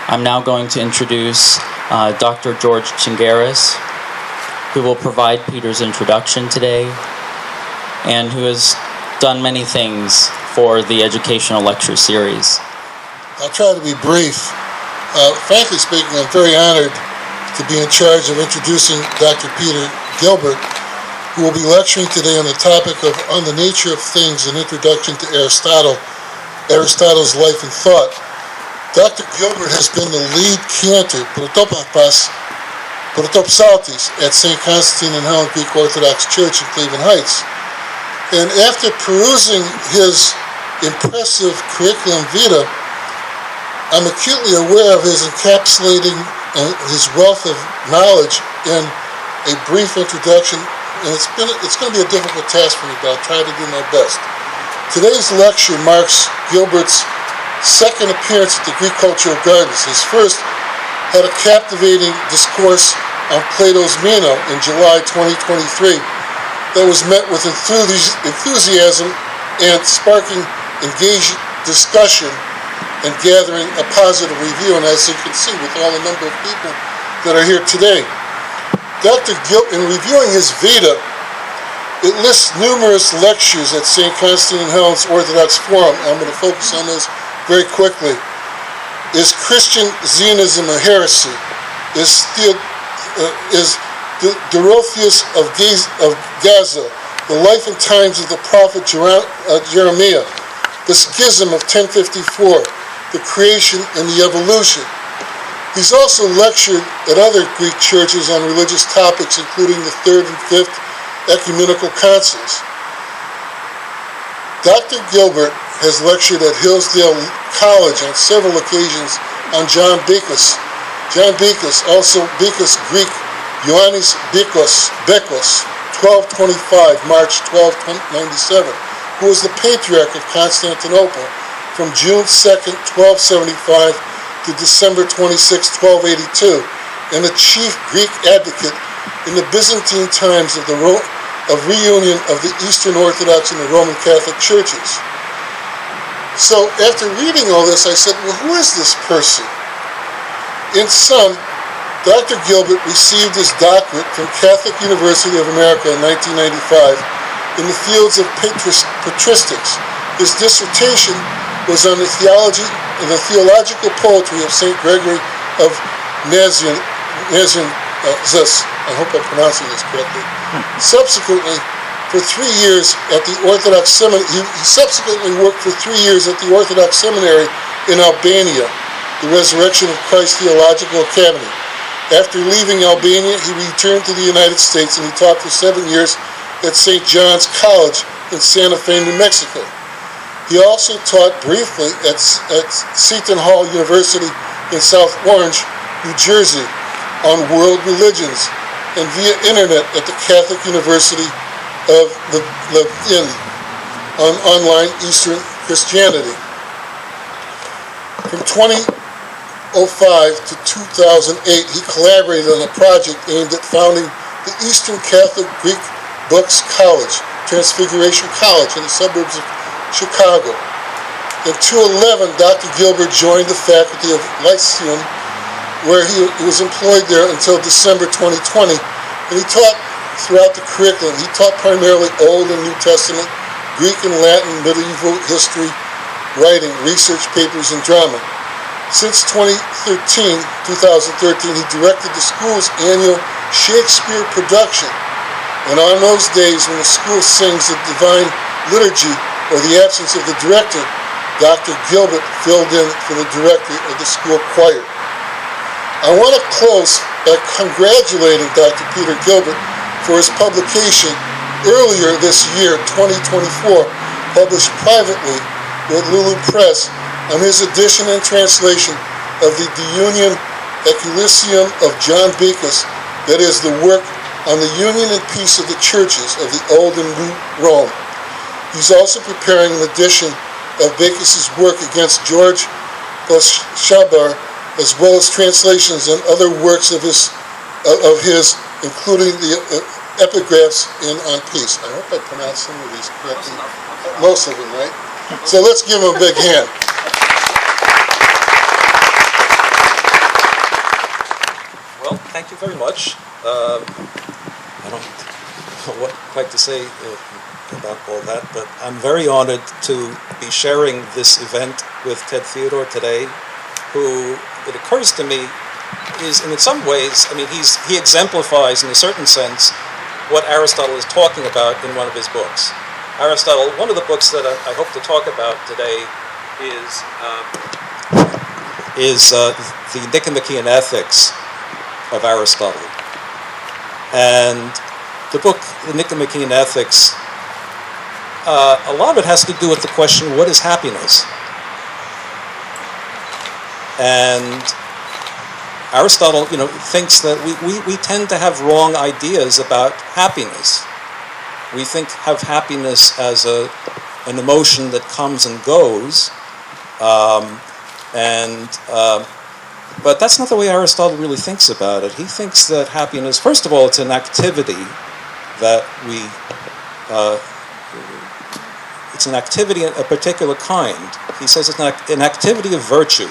I'm now going to introduce Dr. George Chingaris, who will provide Peter's introduction today, and who has done many things for the educational lecture series. I'll try to be brief. Frankly speaking, I'm very honored to be in charge of introducing Dr. Peter Gilbert, who will be lecturing today on the topic of On the Nature of Things, an introduction to Aristotle's life and thought. Dr. Gilbert has been the lead cantor, Protopapos Saltis, at St. Constantine and Helen Greek Orthodox Church in Cleveland Heights. And after perusing his impressive curriculum vitae, I'm acutely aware of his encapsulating his wealth of knowledge in a brief introduction, and it's going to be a difficult task for me, but I'll try to do my best. Today's lecture marks Gilbert's second appearance at the Greek Cultural Gardens. His first had a captivating discourse on Plato's Meno in July 2023 that was met with enthusiasm and sparking engaged discussion and gathering a positive review, and as you can see with all the number of people that are here today. Dr. Gilbert, in reviewing his Vita, it lists numerous lectures at St. Constantine and Helen's Orthodox Forum. I'm going to focus on those very quickly. Is Christian Zionism a heresy? Is Dorotheus of Gaza, the life and times of the prophet Jeremiah, the schism of 1054, the creation and the evolution. He's also lectured at other Greek churches on religious topics, including the Third and Fifth Ecumenical Councils. Dr. Gilbert has lectured at Hillsdale College on several occasions on John Bekos. John Bekos, also Bekos Greek, Ioannis Bekos, 1225, March 1297, who was the Patriarch of Constantinople from June 2nd, 1275 to December 26, 1282, and the chief Greek advocate in the Byzantine times of reunion of the Eastern Orthodox and the Roman Catholic churches. So after reading all this, I said, well, who is this person? In sum, Dr. Gilbert received his doctorate from Catholic University of America in 1995 in the fields of patristics. His dissertation was on the theology and the theological poetry of St. Gregory of Nazianzus. I hope I'm pronouncing this correctly. Subsequently, for 3 years at the Orthodox Seminary, he subsequently worked for 3 years at the Orthodox Seminary in Albania, the Resurrection of Christ Theological Academy. After leaving Albania, he returned to the United States and he taught for 7 years at St. John's College in Santa Fe, New Mexico. He also taught briefly at Seton Hall University in South Orange, New Jersey, on world religions, and via internet at the Catholic University of Lviv on online Eastern Christianity. From 2005 to 2008, he collaborated on a project aimed at founding the Eastern Catholic Greek Books College, Transfiguration College, in the suburbs of Chicago. In 2011, Dr. Gilbert joined the faculty of Lyceum, where he was employed there until December 2020, and he taught throughout the curriculum. He taught primarily Old and New Testament, Greek and Latin, medieval history, writing, research papers, and drama. Since 2013, he directed the school's annual Shakespeare production, and on those days when the school sings the Divine Liturgy or the absence of the director, Dr. Gilbert filled in for the director of the school choir. I want to close by congratulating Dr. Peter Gilbert for his publication earlier this year, 2024, published privately with Lulu Press, on his edition and translation of the De Union Ecclesiam of John Bekos, that is, the work on the union and peace of the churches of the Old and New Rome. He's also preparing an edition of Bekos' work against George Belshazzar, as well as translations and other works of his, including the epigraphs in On Peace. I hope I pronounced some of these correctly. Most of them, right? So let's give him a big hand. thank you very much. I don't know what quite to say about all that, but I'm very honored to be sharing this event with Ted Theodore today, who, it occurs to me, is in some ways, I mean, he exemplifies in a certain sense what Aristotle is talking about in one of his books. Aristotle, one of the books that I hope to talk about today is the Nicomachean Ethics of Aristotle. And the book, the Nicomachean Ethics, a lot of it has to do with the question, what is happiness? And Aristotle, thinks that we tend to have wrong ideas about happiness. We have happiness as an emotion that comes and goes, but that's not the way Aristotle really thinks about it. He thinks that happiness, first of all, it's an activity that it's an activity of a particular kind. He says it's an activity of virtue,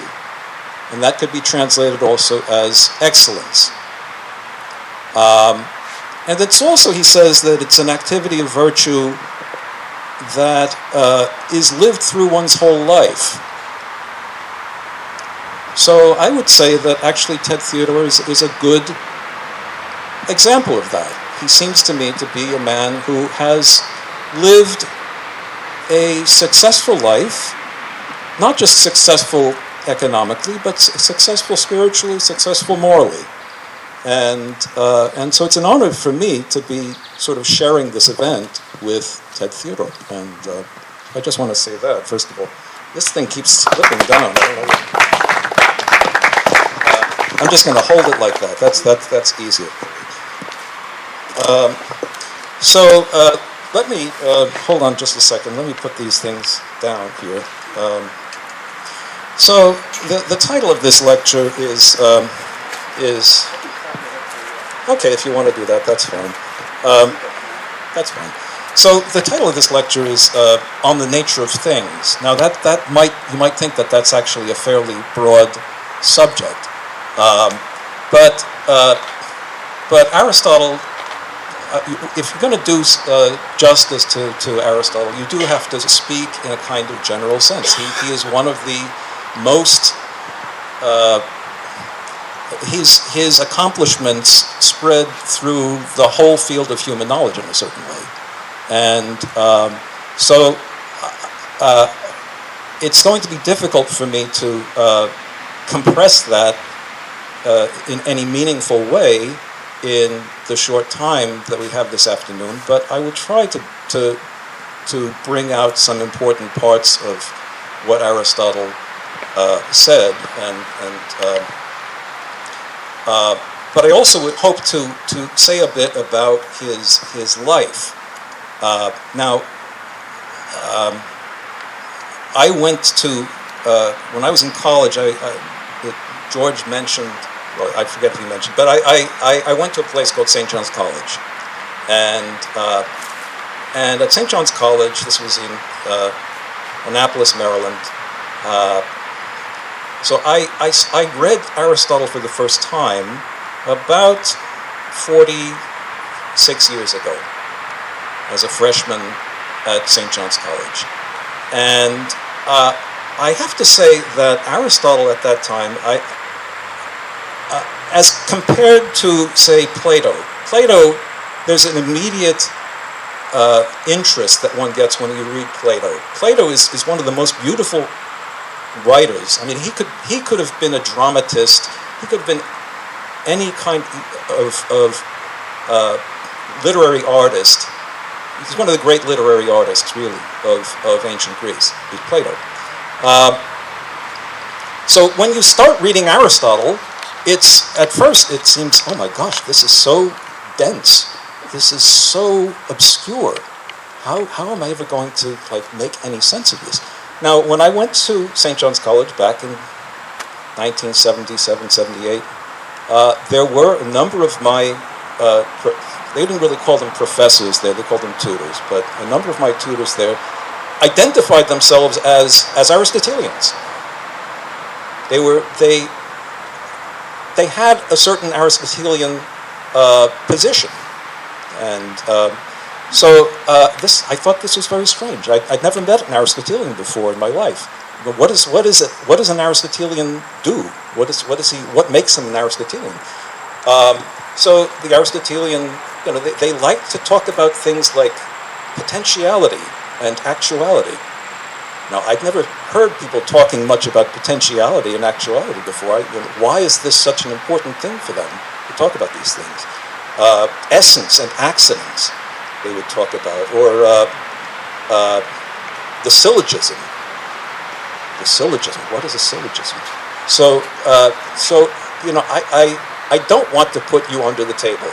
and that could be translated also as excellence. And it's also, he says, that it's an activity of virtue that is lived through one's whole life. So I would say that actually Ted Theodore is a good example of that. He seems to me to be a man who has lived a successful life, not just successful economically, but successful spiritually, successful morally. And so it's an honor for me to be sort of sharing this event with Ted Theodore. And I just want to say that, first of all. This thing keeps slipping down. I don't know. I'm just going to hold it like that. That's easier. Let me hold on just a second. Let me put these things down here. So the title of this lecture is okay. If you want to do that, that's fine. That's fine. So the title of this lecture is "On the Nature of Things." Now you might think that that's actually a fairly broad subject. But Aristotle, if you're going to do justice to Aristotle, you do have to speak in a kind of general sense. He is one of the most, his accomplishments spread through the whole field of human knowledge in a certain way. And so it's going to be difficult for me to compress that in any meaningful way in the short time that we have this afternoon, but I will try to bring out some important parts of what Aristotle said, but I also would hope to say a bit about his life. Now, I went to when I was in college. George mentioned. Well, I forget if he mentioned, but I went to a place called St. John's College, and at St. John's College, this was in Annapolis, Maryland. So I read Aristotle for the first time about 46 years ago, as a freshman at St. John's College, and I have to say that Aristotle at that time, as compared to, say, Plato, there's an immediate interest that one gets when you read Plato. Plato is one of the most beautiful writers. I mean, he could have been a dramatist. He could have been any kind of literary artist. He's one of the great literary artists, really, of ancient Greece. He's Plato. So when you start reading Aristotle, at first it seems, oh my gosh, this is so dense. This is so obscure. How am I ever going to make any sense of this? Now, when I went to St. John's College back in 1977, 78, there were a number of my, they didn't really call them professors there, they called them tutors, but a number of my tutors there identified themselves as Aristotelians. they had a certain Aristotelian position. And I thought this was very strange. I'd never met an Aristotelian before in my life. But what does an Aristotelian do? What makes him an Aristotelian? So the Aristotelian, they like to talk about things like potentiality and actuality. Now, I'd never heard people talking much about potentiality and actuality before. Why is this such an important thing for them to talk about these things? Essence and accidents, they would talk about, or the syllogism. The syllogism. What is a syllogism? So I don't want to put you under the table.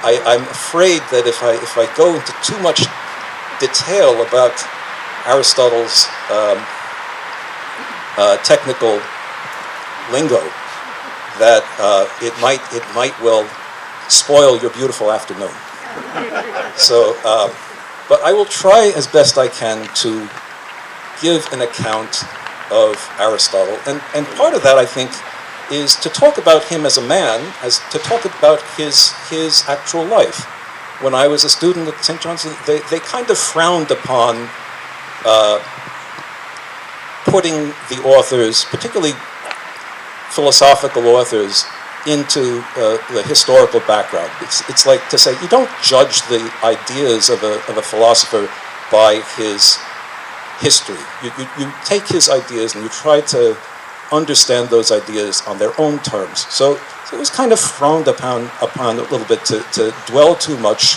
I'm afraid that if I go into too much detail about Aristotle's technical lingo, that it might well spoil your beautiful afternoon. So, but I will try as best I can to give an account of Aristotle, and part of that, I think, is to talk about him as a man, as to talk about his actual life. When I was a student at St. John's, they kind of frowned upon putting the authors, particularly philosophical authors, into the historical background. It's like to say, you don't judge the ideas of a philosopher by his history. You take his ideas and you try to understand those ideas on their own terms. So it was kind of frowned upon a little bit to dwell too much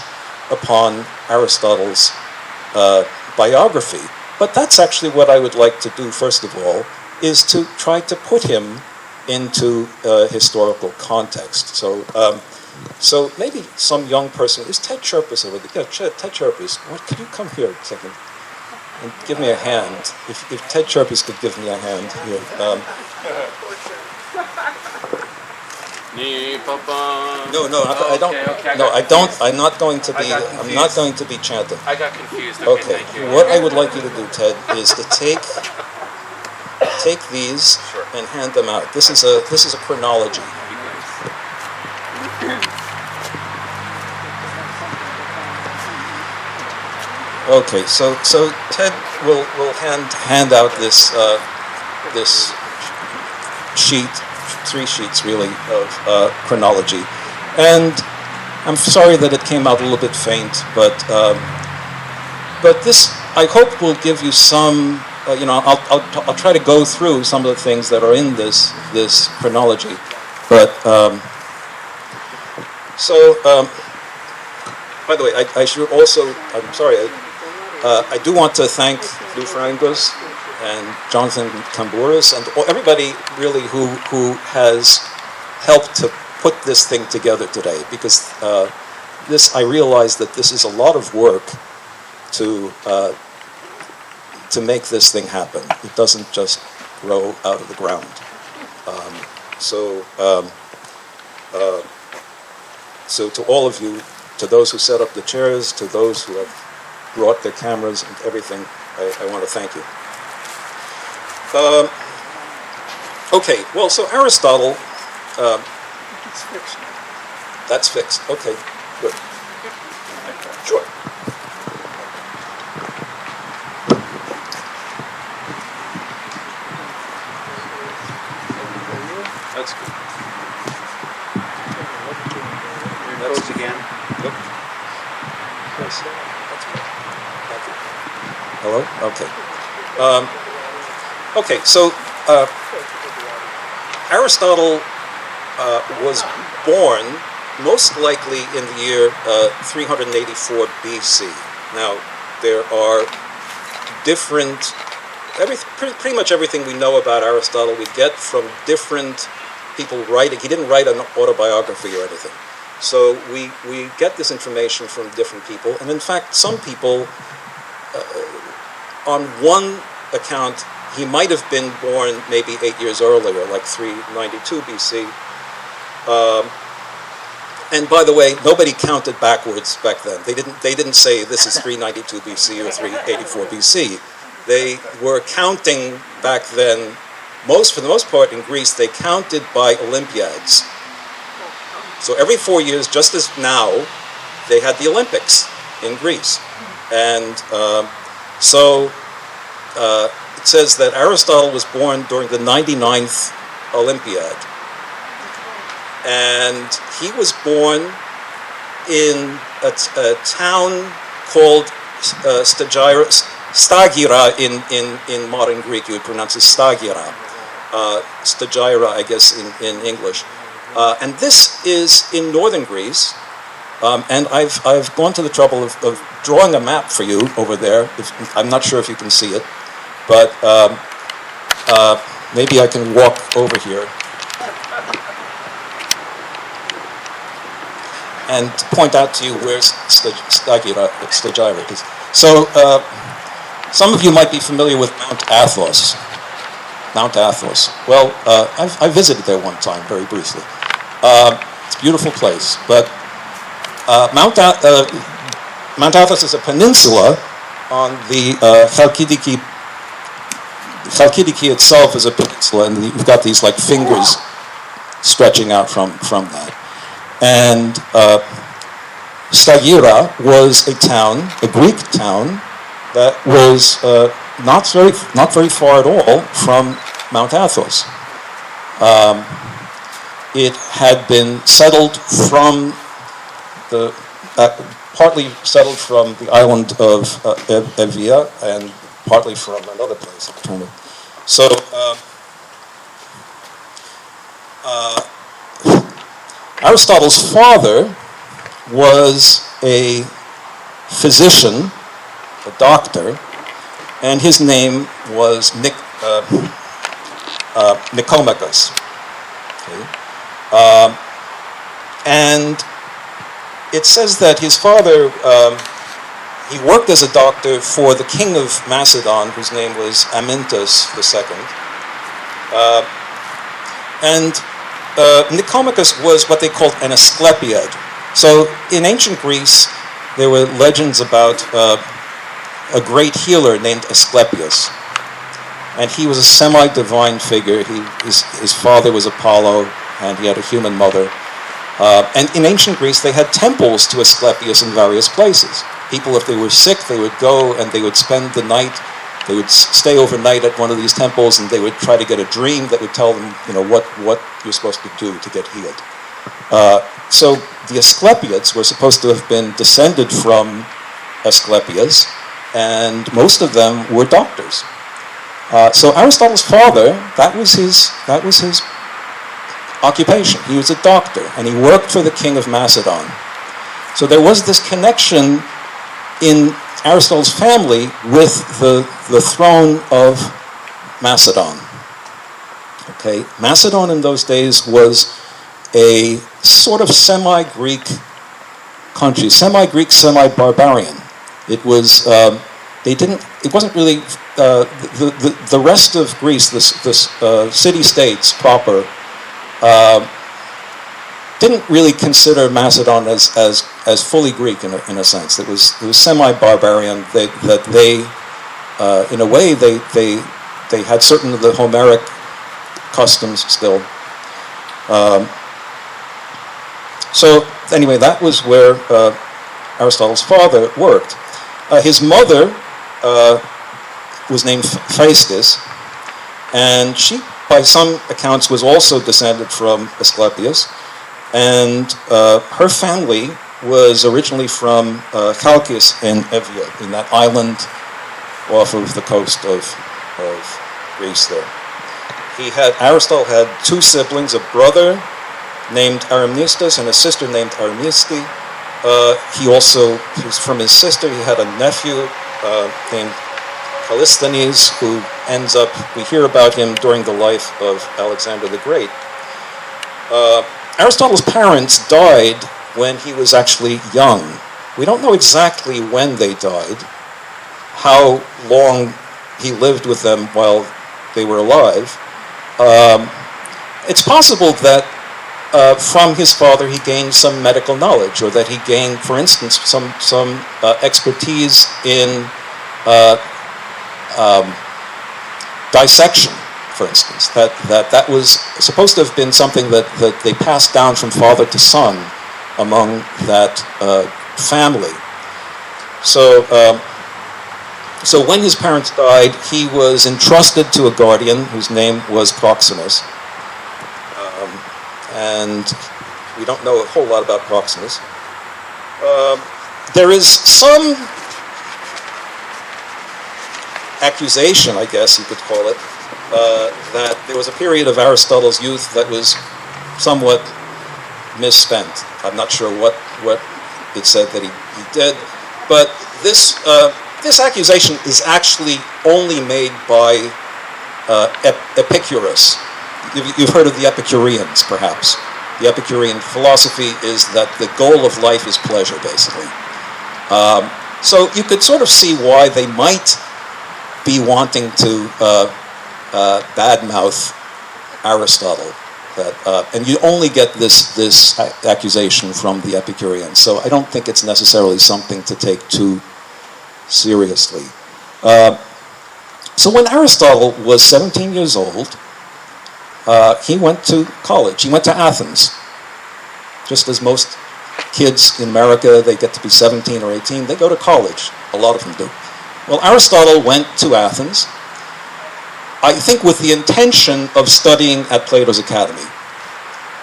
upon Aristotle's biography. But that's actually what I would like to do, first of all, is to try to put him into historical context. So maybe some young person, is Ted Chirpus over there? Yeah, Ted Chirpus, could you come here a second and give me a hand? If Ted Chirpus could give me a hand here. No, I don't. Okay, No, I don't. I'm not going to be. I'm not going to be chanting. I got confused. Okay. Thank you. What I would like you to do, Ted, is to take these and hand them out. This is a chronology. Okay, so Ted will hand out this sheet, 3 sheets really of chronology, and I'm sorry that it came out a little bit faint, but this I hope will give you some. I'll try to go through some of the things that are in this chronology, but by the way, I should also. I'm sorry. I do want to thank Lou Ferrangos and Jonathan Camburas and everybody really who has helped to put this thing together today, because I realize that this is a lot of work to make this thing happen. It doesn't just grow out of the ground. So to all of you, to those who set up the chairs, to those who have brought their cameras and everything, I want to thank you. Okay, well, so Aristotle, It's fixed. that's fixed. Okay, good. Sure. That's good. Coach again. Yep. Yes. That's good. Thank you. Hello? Okay. Okay, so Aristotle was born most likely in the year 384 BC. Now, there are different, pretty much everything we know about Aristotle we get from different people writing. He didn't write an autobiography or anything. So we get this information from different people. And in fact, some people, on one account, he might have been born maybe 8 years earlier, like 392 BC. And by the way, nobody counted backwards back then. They didn't say this is 392 BC or 384 BC. They were counting back then for the most part in Greece, they counted by Olympiads. So every 4 years, just as now, they had the Olympics in Greece. And it says that Aristotle was born during the 99th Olympiad. And he was born in a town called Stagira in modern Greek. You would pronounce it Stagira. Stagira, I guess, in English. And this is in northern Greece. And I've gone to the trouble of drawing a map for you over there. I'm not sure if you can see it, but maybe I can walk over here and point out to you where Stagira is. So some of you might be familiar with Mount Athos. Mount Athos. Well, I visited there one time, very briefly. It's a beautiful place, but Mount Athos is a peninsula on the Chalkidiki. Chalkidiki itself is a peninsula, and you've got these like fingers stretching out from that. And Stagira was a town, a Greek town, that was not very far at all from Mount Athos. It had been settled from partly settled from the island of Evia and partly from another place. So Aristotle's father was a physician, a doctor, and his name was Nicomachus. Okay. And it says that his father, he worked as a doctor for the king of Macedon, whose name was Amyntas II. And Nicomachus was what they called an Asclepiad. So in ancient Greece, there were legends about a great healer named Asclepius. And he was a semi-divine figure. His father was Apollo, and he had a human mother. And in ancient Greece, they had temples to Asclepius in various places. People, if they were sick, they would go and they would spend the night. They would stay overnight at one of these temples, and they would try to get a dream that would tell them, what you're supposed to do to get healed. So the Asclepiads were supposed to have been descended from Asclepius, and most of them were doctors. So Aristotle's father, that was his occupation. He was a doctor, and he worked for the king of Macedon. So there was this connection in Aristotle's family with the throne of Macedon. Okay, Macedon in those days was a sort of semi-Greek country, semi-Greek, semi-barbarian. It was it wasn't really the rest of Greece, this city-states proper. Didn't really consider Macedon as fully Greek in a sense. It was semi-barbarian. In a way, they had certain of the Homeric customs still. So anyway, that was where Aristotle's father worked. His mother was named Phaestis, and she, by some accounts, was also descended from Asclepius. And her family was originally from Chalkis in Evia, in that island off of the coast of Greece there. Aristotle had two siblings, a brother named Aramnistus and a sister named Aramisti. From his sister, he had a nephew named Callisthenes, who we hear about him during the life of Alexander the Great. Aristotle's parents died when he was actually young. We don't know exactly when they died, how long he lived with them while they were alive. It's possible that from his father he gained some medical knowledge, or that he gained, for instance, some expertise in dissection, for instance, that was supposed to have been something that they passed down from father to son among that family. So, so when his parents died, he was entrusted to a guardian whose name was Proximus. And we don't know a whole lot about Proximus. There is some accusation, I guess you could call it, that there was a period of Aristotle's youth that was somewhat misspent. I'm not sure what it said that he did, but this accusation is actually only made by Epicurus. You've heard of the Epicureans, perhaps. The Epicurean philosophy is that the goal of life is pleasure, basically. So you could sort of see why they might be wanting to badmouth Aristotle. And you only get this accusation from the Epicureans. So I don't think it's necessarily something to take too seriously. So when Aristotle was 17 years old, he went to college. He went to Athens. Just as most kids in America, they get to be 17 or 18, they go to college. A lot of them do. Well, Aristotle went to Athens, I think with the intention of studying at Plato's academy.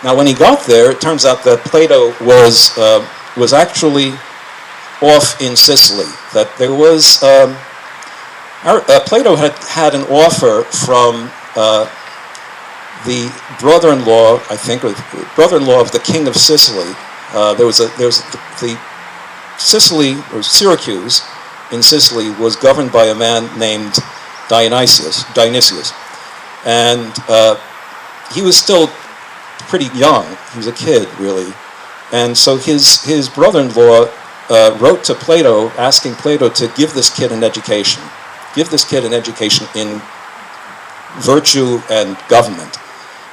Now, when he got there, it turns out that Plato was actually off in Sicily. That there was Plato had an offer from the brother-in-law, I think, or the brother-in-law of the king of Sicily. There was the Sicily, or Syracuse in Sicily, was governed by a man named Dionysius, and he was still pretty young. He was a kid, really, and so his brother-in-law wrote to Plato, asking Plato to give this kid an education, in virtue and government.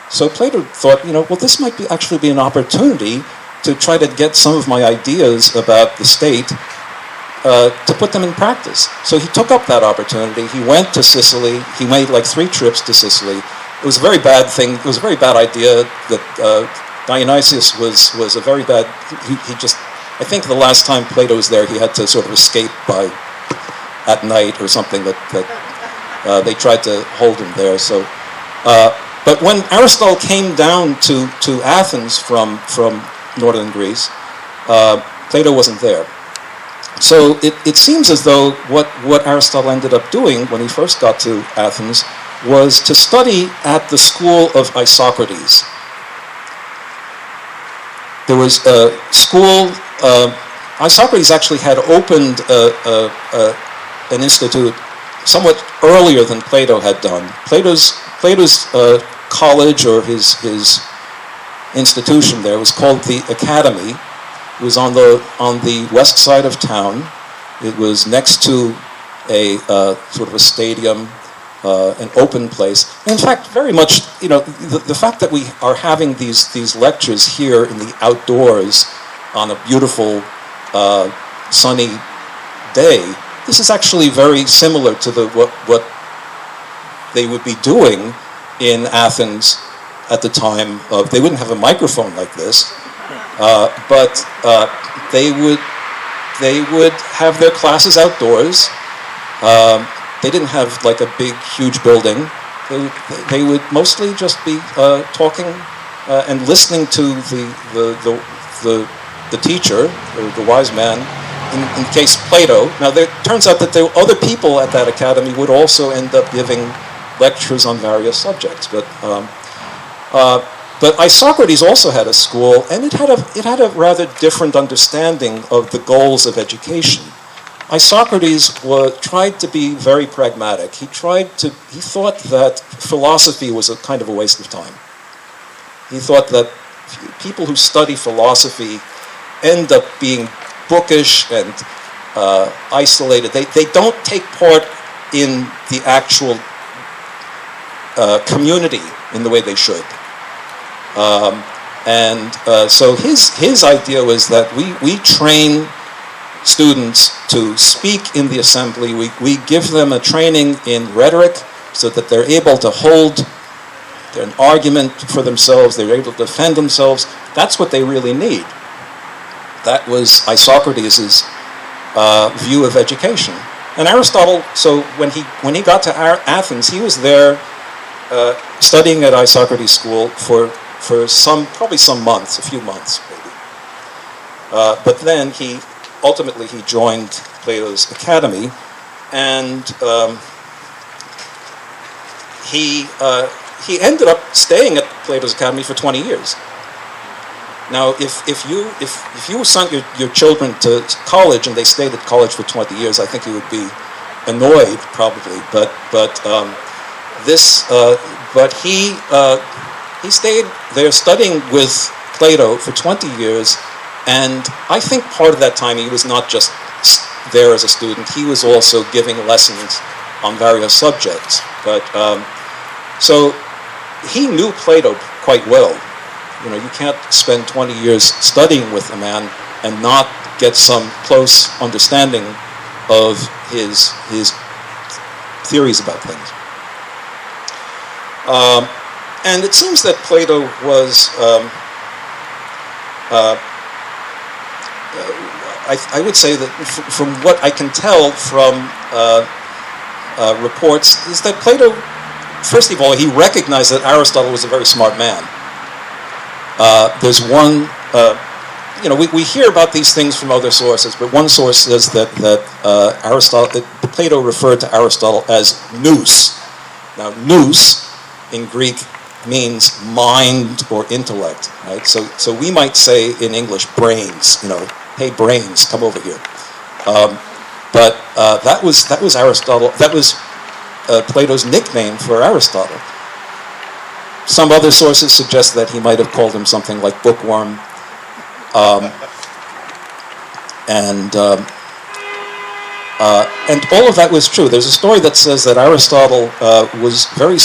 So Plato thought, well, this might actually be an opportunity to try to get some of my ideas about the state to put them in practice. So he took up that opportunity. He went to Sicily. He made like 3 trips to Sicily. It was a very bad thing. It was a very bad idea that Dionysius was a very bad. He just, I think the last time Plato was there, he had to sort of escape at night or something. That they tried to hold him there. So, but when Aristotle came down to Athens from northern Greece, Plato wasn't there. So it seems as though what Aristotle ended up doing when he first got to Athens was to study at the school of Isocrates. There was a school. Isocrates actually had opened an institute somewhat earlier than Plato had done. Plato's college, or his institution there, was called the Academy. It was on the west side of town. It was next to a sort of a stadium, an open place. In fact, very much, the fact that we are having these lectures here in the outdoors on a beautiful sunny day, this is actually very similar to what they would be doing in Athens at the time of. They wouldn't have a microphone like this. But they would have their classes outdoors. They didn't have like a big, huge building. They would mostly just be talking and listening to the teacher, or the wise man. In case Plato. Now, it turns out that there were other people at that academy would also end up giving lectures on various subjects, but Isocrates also had a school, and it had a rather different understanding of the goals of education. Isocrates tried to be very pragmatic. He thought that philosophy was a kind of a waste of time. He thought that people who study philosophy end up being bookish and isolated. They don't take part in the actual community in the way they should. So his idea was that we train students to speak in the assembly. We give them a training in rhetoric so that they're able to hold an argument for themselves. They're able to defend themselves. That's what they really need. That was Isocrates' view of education. And Aristotle, so when he got to Athens, he was there studying at Isocrates' school for probably some months, a few months maybe. But then he ultimately joined Plato's academy, and he ended up staying at Plato's academy for 20 years. Now, if you sent your children to college and they stayed at college for 20 years, I think you would be annoyed probably. But he stayed there studying with Plato for 20 years, and I think part of that time he was not just there as a student; he was also giving lessons on various subjects. But so he knew Plato quite well. You know, you can't spend 20 years studying with a man and not get some close understanding of his theories about things. And it seems that Plato was, I would say that from what I can tell from reports, is that Plato, first of all, he recognized that Aristotle was a very smart man. There's one, we hear about these things from other sources, but one source says that Plato referred to Aristotle as nous. Now, nous in Greek means mind or intellect, right? So we might say in English brains, hey brains, come over here. But that was Aristotle. That was Plato's nickname for Aristotle. Some other sources suggest that he might have called him something like bookworm, and all of that was true. There's a story that says that Aristotle was an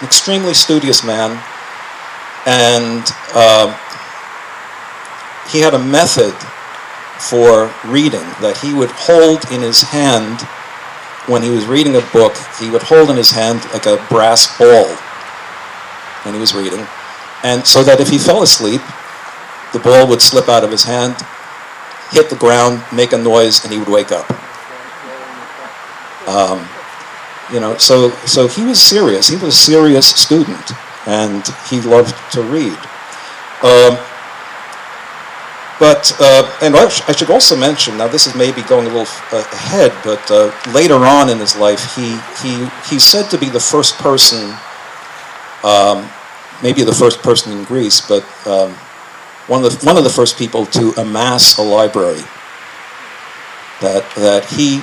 extremely studious man, and he had a method for reading that he would hold in his hand when he was reading a book. He would hold in his hand like a brass ball when he was reading, and so that if he fell asleep, the ball would slip out of his hand, hit the ground, make a noise, and he would wake up. So he was serious. He was a serious student, and he loved to read. And I should also mention, now this is maybe going a little ahead, but later on in his life, he's said to be the first person, maybe the first person in Greece, but one of the first people to amass a library. That he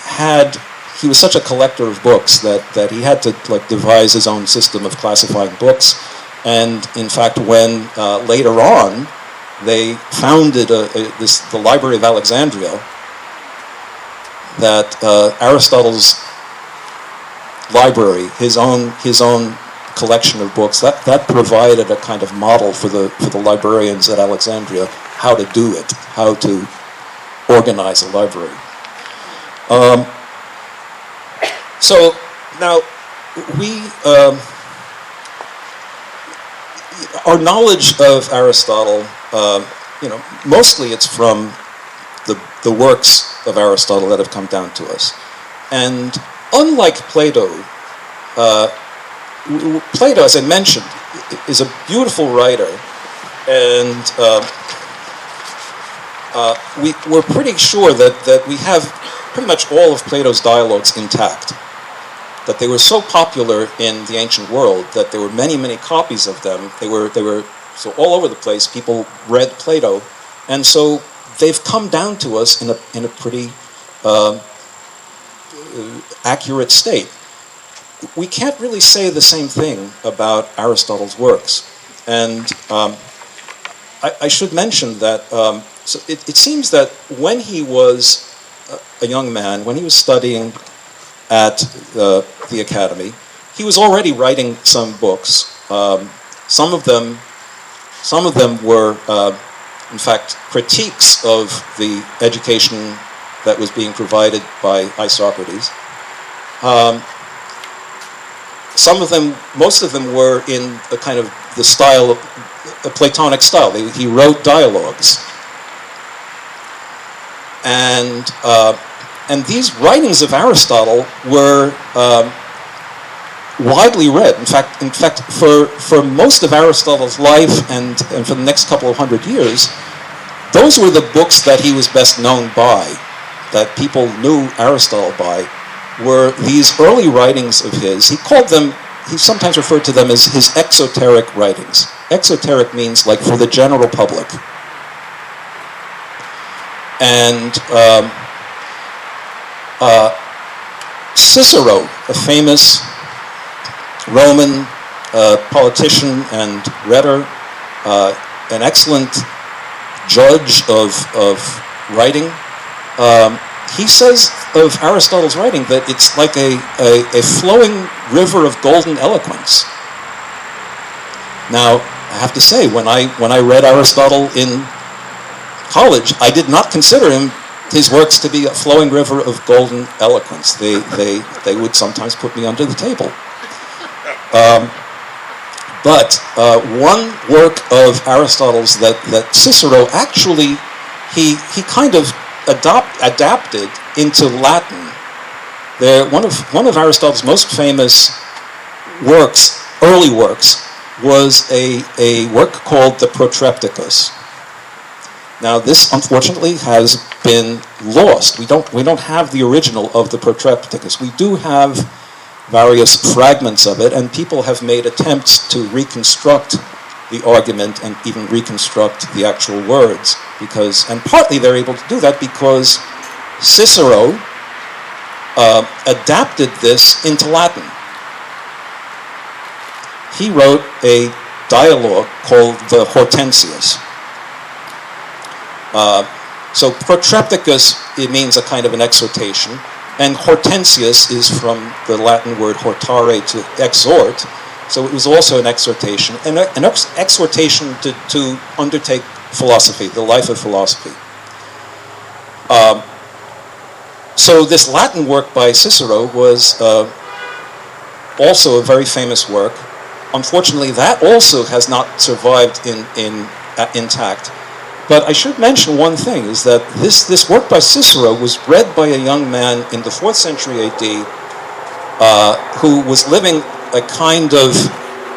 had. He was such a collector of books that he had to devise his own system of classifying books. And in fact, when later on they founded the Library of Alexandria, that Aristotle's library, his own collection of books, that provided a kind of model for the librarians at Alexandria, how to do it, how to organize a library. So now our knowledge of Aristotle, mostly it's from the works of Aristotle that have come down to us. And unlike Plato, Plato, as I mentioned, is a beautiful writer, and we're pretty sure that we have pretty much all of Plato's dialogues intact. That they were so popular in the ancient world that there were many, many copies of them. They were so all over the place. People read Plato, and so they've come down to us in a pretty accurate state. We can't really say the same thing about Aristotle's works, and I should mention that. So it seems that when he was a young man, when he was studying at the academy, he was already writing some books. Some of them were, in fact, critiques of the education that was being provided by Isocrates. most of them were in a kind of the style of a Platonic style. He wrote dialogues, and these writings of Aristotle were widely read. In fact, for most of Aristotle's life and for the next couple of hundred years, those were the books that he was best known by, that people knew Aristotle by, were these early writings of his. He sometimes referred to them as his exoteric writings. Exoteric means like for the general public. And Cicero, a famous Roman politician and rhetor, an excellent judge of writing, he says of Aristotle's writing that it's like a flowing river of golden eloquence. Now, I have to say, when I read Aristotle in college, I did not consider his works to be a flowing river of golden eloquence. They would sometimes put me under the table. But one work of Aristotle's that Cicero actually he kind of adapted into Latin. One of Aristotle's most famous works, early works, was a work called the Protrepticus. Now, this unfortunately has been lost. We don't have the original of the Protrepticus. We do have various fragments of it, and people have made attempts to reconstruct the argument and even reconstruct the actual words, and partly they're able to do that because Cicero adapted this into Latin. He wrote a dialogue called the Hortensius. So Protrepticus, it means a kind of an exhortation, and Hortensius is from the Latin word hortare, to exhort, so it was also an exhortation, and an exhortation to undertake philosophy, the life of philosophy. So this Latin work by Cicero was also a very famous work. Unfortunately, that also has not survived intact. But I should mention one thing, is that this work by Cicero was read by a young man in the 4th century AD who was living a kind of,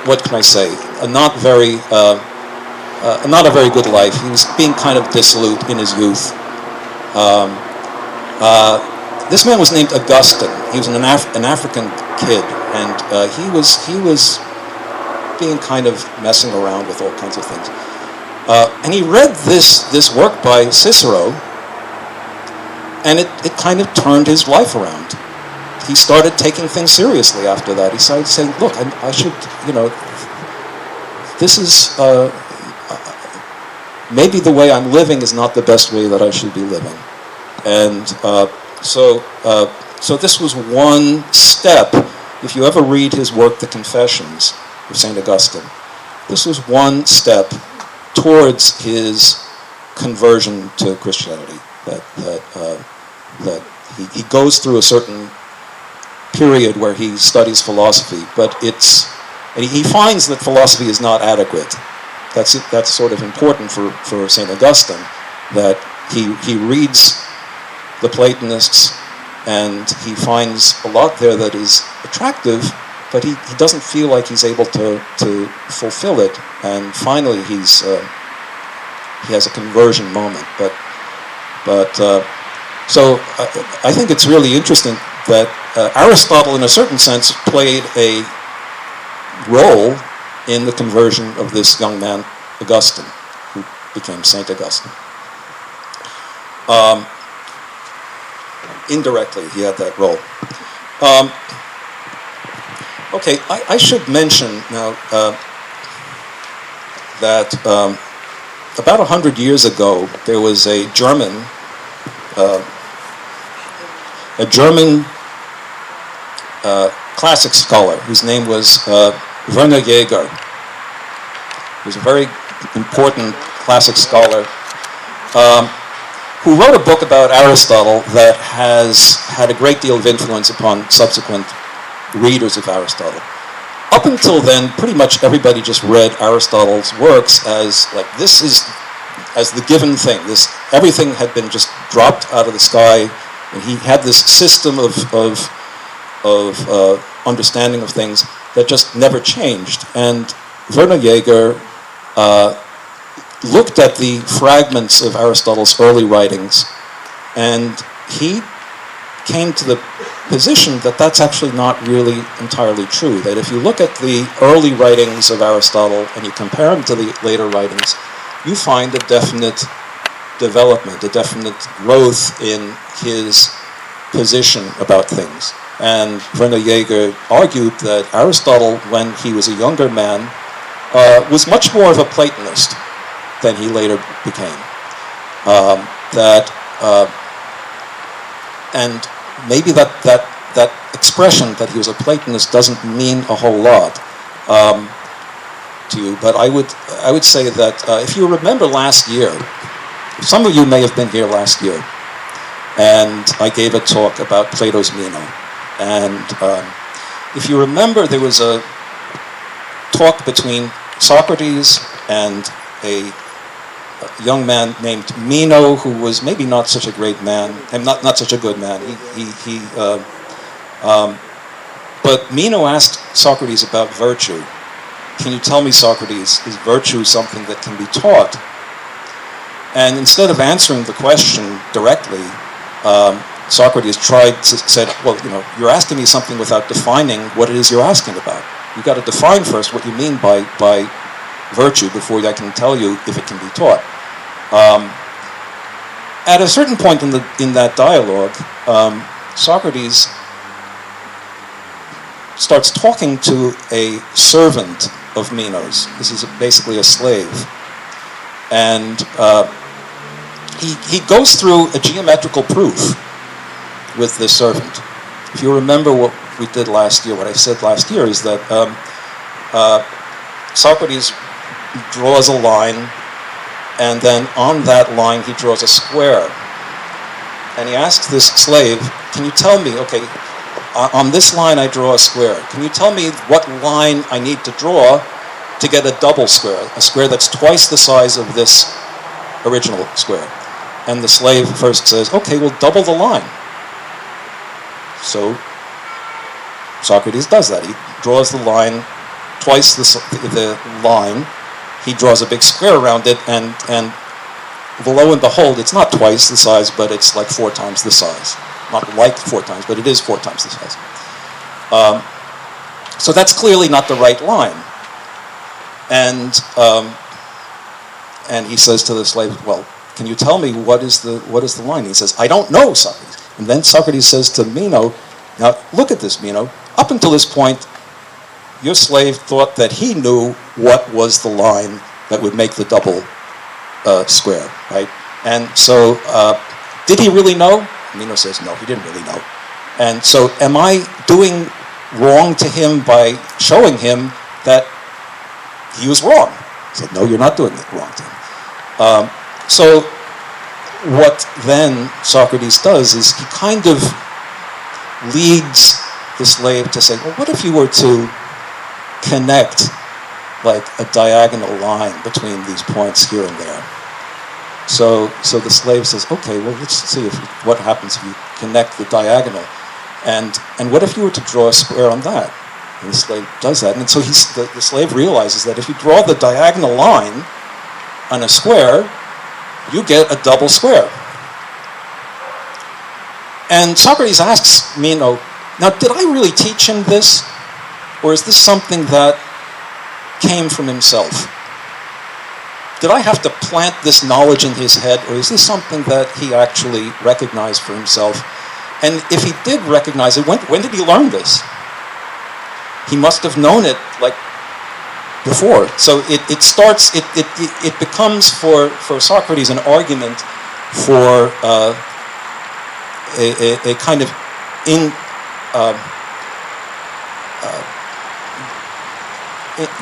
what can I say, not a very good life. He was being kind of dissolute in his youth. This man was named Augustine. He was an African kid, and he was being kind of messing around with all kinds of things. And he read this work by Cicero, and it kind of turned his life around. He started taking things seriously after that. He started saying, look, I should, this is, maybe the way I'm living is not the best way that I should be living. And so this was one step. If you ever read his work, The Confessions of St. Augustine, this was one step towards his conversion to Christianity. That he goes through a certain period where he studies philosophy, and he finds that philosophy is not adequate. That's sort of important for St. Augustine, that he reads the Platonists and he finds a lot there that is attractive, but he doesn't feel like he's able to fulfill it, and finally he has a conversion moment. So I think it's really interesting that Aristotle, in a certain sense, played a role in the conversion of this young man, Augustine, who became Saint Augustine. Indirectly, he had that role. Okay, I should mention now that about 100 years ago, there was a German classic scholar whose name was Werner Jaeger. He was a very important classic scholar who wrote a book about Aristotle that has had a great deal of influence upon subsequent readers of Aristotle. up until then, pretty much everybody just read Aristotle's works as like this is as the given thing. This everything had been just dropped out of the sky, and he had this system of understanding of things that just never changed. And Werner Jaeger looked at the fragments of Aristotle's early writings, and he came to the position that that's actually not really entirely true. That if you look at the early writings of Aristotle and you compare them to the later writings, you find a definite development, a definite growth in his position about things. And Werner Jaeger argued that Aristotle, when he was a younger man, was much more of a Platonist than he later became. And maybe that expression that he was a Platonist doesn't mean a whole lot to you, but I would say that if you remember last year, some of you may have been here last year, and I gave a talk about Plato's Meno. And if you remember, there was a talk between Socrates and a young man named Meno, who was maybe not such a great man, and not such a good man. But Meno asked Socrates about virtue. Can you tell me, Socrates, is virtue something that can be taught? And instead of answering the question directly, Socrates said, well, you're asking me something without defining what it is you're asking about. You've got to define first what you mean by virtue before I can tell you if it can be taught. At a certain point in that dialogue, Socrates starts talking to a servant of Meno's. This is basically a slave. And he goes through a geometrical proof with this servant. If you remember what we did last year, what I said last year is that Socrates draws a line, and then on that line he draws a square. And he asks this slave, can you tell me, okay, on this line I draw a square. Can you tell me what line I need to draw to get a double square, a square that's twice the size of this original square? And the slave first says, okay, well, double the line. So Socrates does that. He draws the line twice the line. He draws a big square around it, and lo and behold, it's not twice the size, but it's like 4 times the size. Not like 4 times, but it is 4 times the size. So that's clearly not the right line. And he says to the slave, well, can you tell me what is the line? He says, I don't know, Socrates. And then Socrates says to Meno, now look at this, Meno. Up until this point, your slave thought that he knew what was the line that would make the double square, right? And so, did he really know? Meno says, no, he didn't really know. And so, am I doing wrong to him by showing him that he was wrong? He said, no, you're not doing it wrong to him. So, what then Socrates does is he kind of leads the slave to say, well, what if you were to connect like a diagonal line between these points here and there? So the slave says, okay, well, let's see what happens if you connect the diagonal. And what if you were to draw a square on that? And the slave does that. And so the slave realizes that if you draw the diagonal line on a square, you get a double square. And Socrates asks Meno, now, did I really teach him this? Or is this something that came from himself? Did I have to plant this knowledge in his head, or is this something that he actually recognized for himself? And if he did recognize it, when did he learn this? He must have known it like before. So it becomes for Socrates an argument for a kind of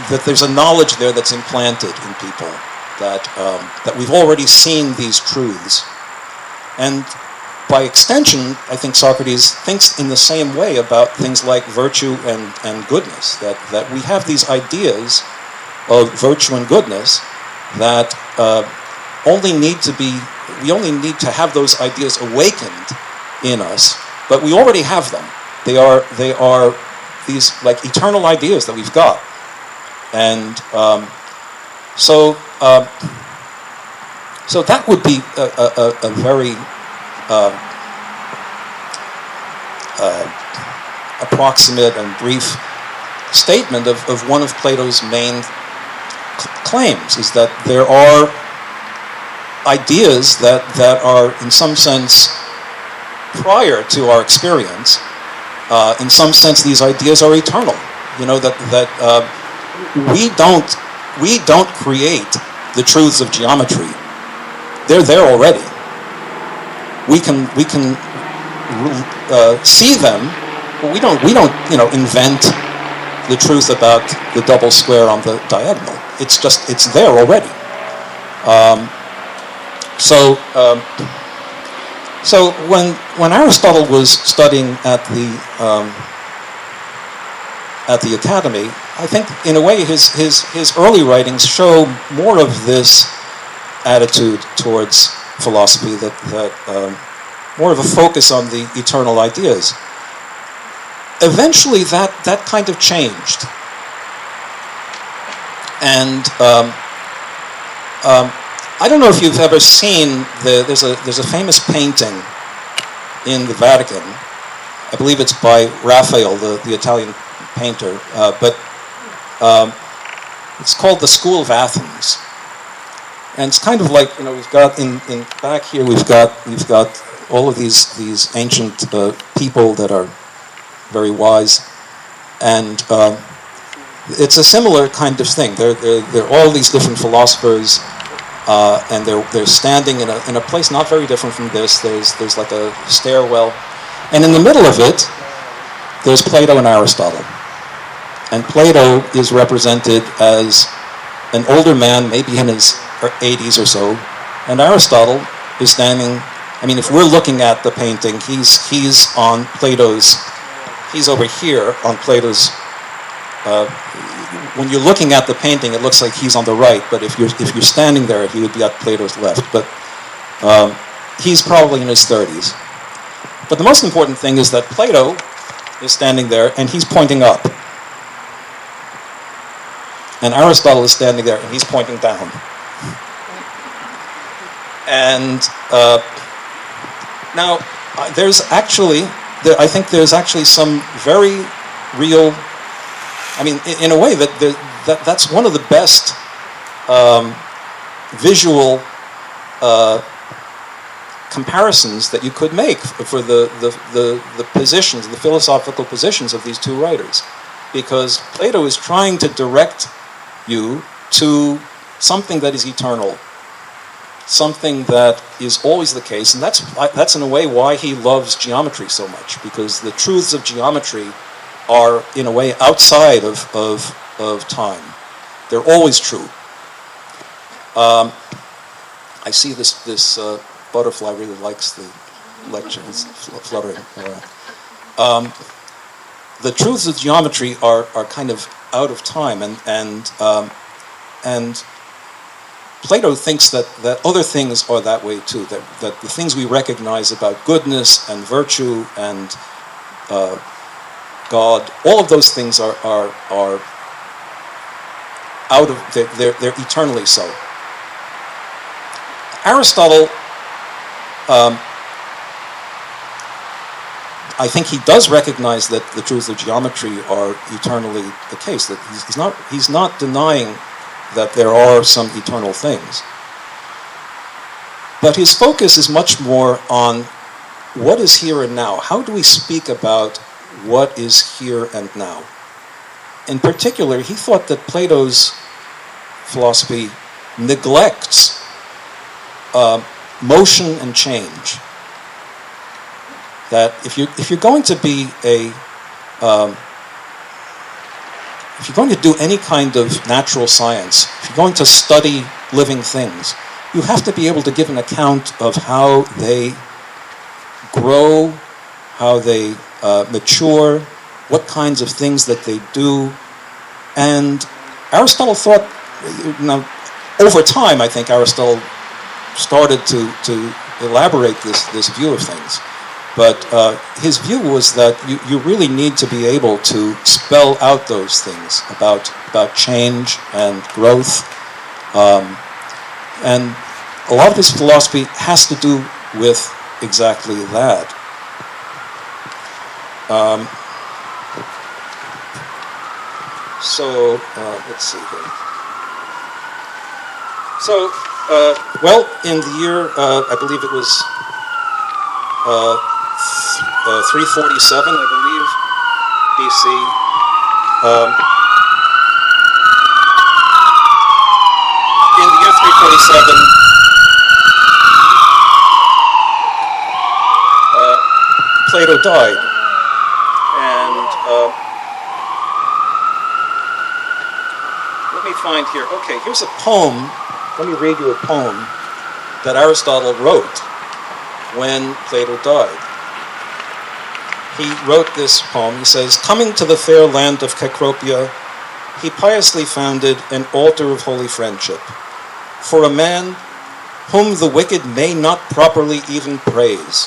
that there's a knowledge there that's implanted in people, that we've already seen these truths. And by extension, I think Socrates thinks in the same way about things like virtue and goodness, that we have these ideas of virtue and goodness that we only need to have those ideas awakened in us, but we already have them. They are these like eternal ideas that we've got. And so that would be a very approximate and brief statement of one of Plato's main claims, is that there are ideas that are in some sense prior to our experience. In some sense, these ideas are eternal. You know, that we don't create the truths of geometry. They're there already. We can see them, but we don't invent the truth about the double square on the diagonal. It's there already. So when Aristotle was studying at the academy, I think in a way his early writings show more of this attitude towards philosophy, that more of a focus on the eternal ideas. Eventually, that kind of changed, and I don't know if you've ever seen there's a famous painting in the Vatican. I believe it's by Raphael, the Italian painter, but it's called The School of Athens, and it's kind of like, we've got in back here we've got all of these ancient people that are very wise, and it's a similar kind of thing. There are all these different philosophers, and they're standing in a place not very different from this. There's like a stairwell, and in the middle of it, there's Plato and Aristotle. And Plato is represented as an older man, maybe in his 80s or so, and Aristotle is standing. I mean, if we're looking at the painting, he's on Plato's. He's over here on Plato's. When you're looking at the painting, it looks like he's on the right, but if you're standing there, he would be at Plato's left. But he's probably in his 30s. But the most important thing is that Plato is standing there and he's pointing up, and Aristotle is standing there and he's pointing down. And now I think there's actually some very real. I mean, in a way, that's one of the best visual comparisons that you could make for the positions, the philosophical positions of these two writers, because Plato is trying to direct you to something that is eternal, something that is always the case, and that's in a way why he loves geometry so much, because the truths of geometry are in a way outside of time. They're always true. I see this butterfly really likes the lecture. It's fluttering around. The truths of geometry are kind of out of time, and Plato thinks that other things are that way too. That the things we recognize about goodness and virtue and God, all of those things are out of, they're eternally so. Aristotle, I think he does recognize that the truths of geometry are eternally the case. That he's not denying that there are some eternal things. But his focus is much more on what is here and now. How do we speak about what is here and now? In particular, he thought that Plato's philosophy neglects motion and change. That if you're going to be if you're going to do any kind of natural science, if you're going to study living things, you have to be able to give an account of how they grow, how they mature, what kinds of things that they do. And Aristotle thought, now, over time, I think Aristotle started to elaborate this view of things. But his view was that you really need to be able to spell out those things about change and growth. And a lot of his philosophy has to do with exactly that. Let's see here. So, well, in the year, I believe it was 347, I believe, BC. In the year 347, Plato died, and let me find here. Okay, here's a poem. Let me read you a poem that Aristotle wrote when Plato died. He wrote this poem. He says, "Coming to the fair land of Cecropia, he piously founded an altar of holy friendship for a man whom the wicked may not properly even praise.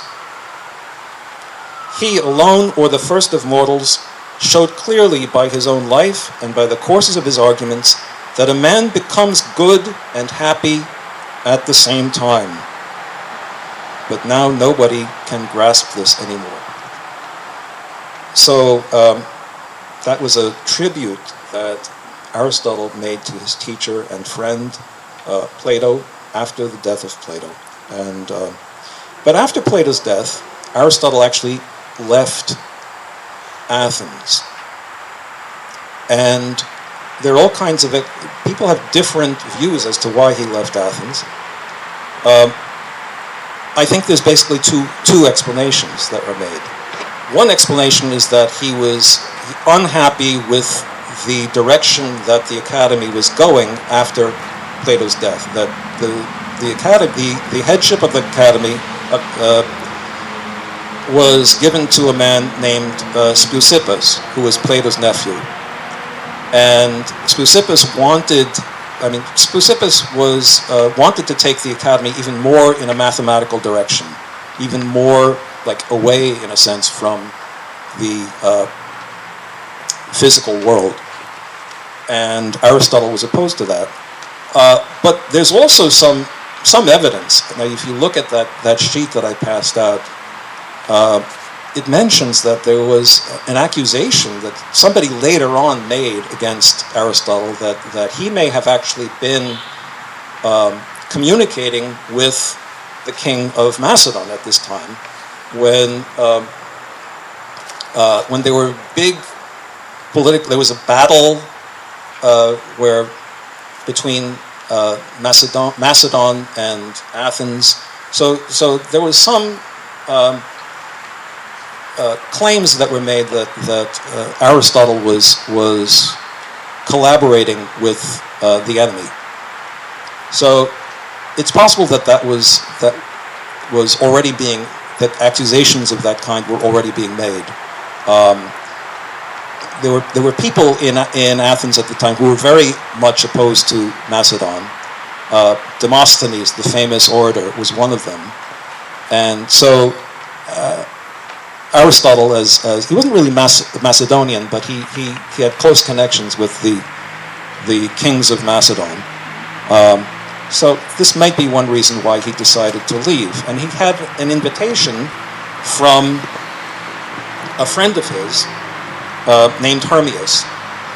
He alone, or the first of mortals, showed clearly by his own life and by the courses of his arguments that a man becomes good and happy at the same time. But now nobody can grasp this anymore." So that was a tribute that Aristotle made to his teacher and friend Plato after the death of Plato. And but after Plato's death, Aristotle actually left Athens. And there are all kinds of people have different views as to why he left Athens. I think there's basically two explanations that are made. One explanation is that he was unhappy with the direction that the academy was going after Plato's death. That the academy, the headship of the academy, was given to a man named Speusippus, who was Plato's nephew. And Speusippus wanted to take the academy even more in a mathematical direction, even more like away, in a sense, from the physical world. And Aristotle was opposed to that. But there's also some evidence. Now, if you look at that sheet that I passed out, it mentions that there was an accusation that somebody later on made against Aristotle that he may have actually been communicating with the king of Macedon at this time, when there were there was a battle where between Macedon and Athens. So there was some claims that were made that Aristotle was collaborating with the enemy. So it's possible that accusations of that kind were already being made. There were people in Athens at the time who were very much opposed to Macedon. Demosthenes, the famous orator, was one of them. And so Aristotle, as he wasn't really Macedonian, but he had close connections with the kings of Macedon. So this might be one reason why he decided to leave. And he had an invitation from a friend of his named Hermias.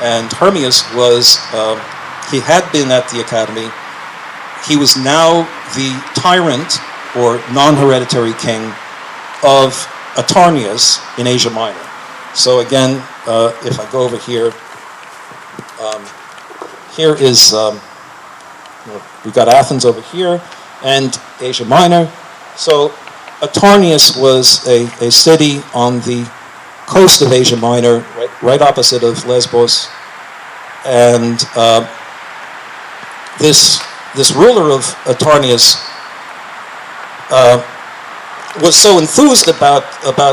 And Hermias he had been at the academy. He was now the tyrant or non-hereditary king of Atarneus in Asia Minor. So again, if I go over here, here is, we've got Athens over here and Asia Minor. So Atarneus was a city on the coast of Asia Minor, right opposite of Lesbos. And this ruler of Atarneus was so enthused about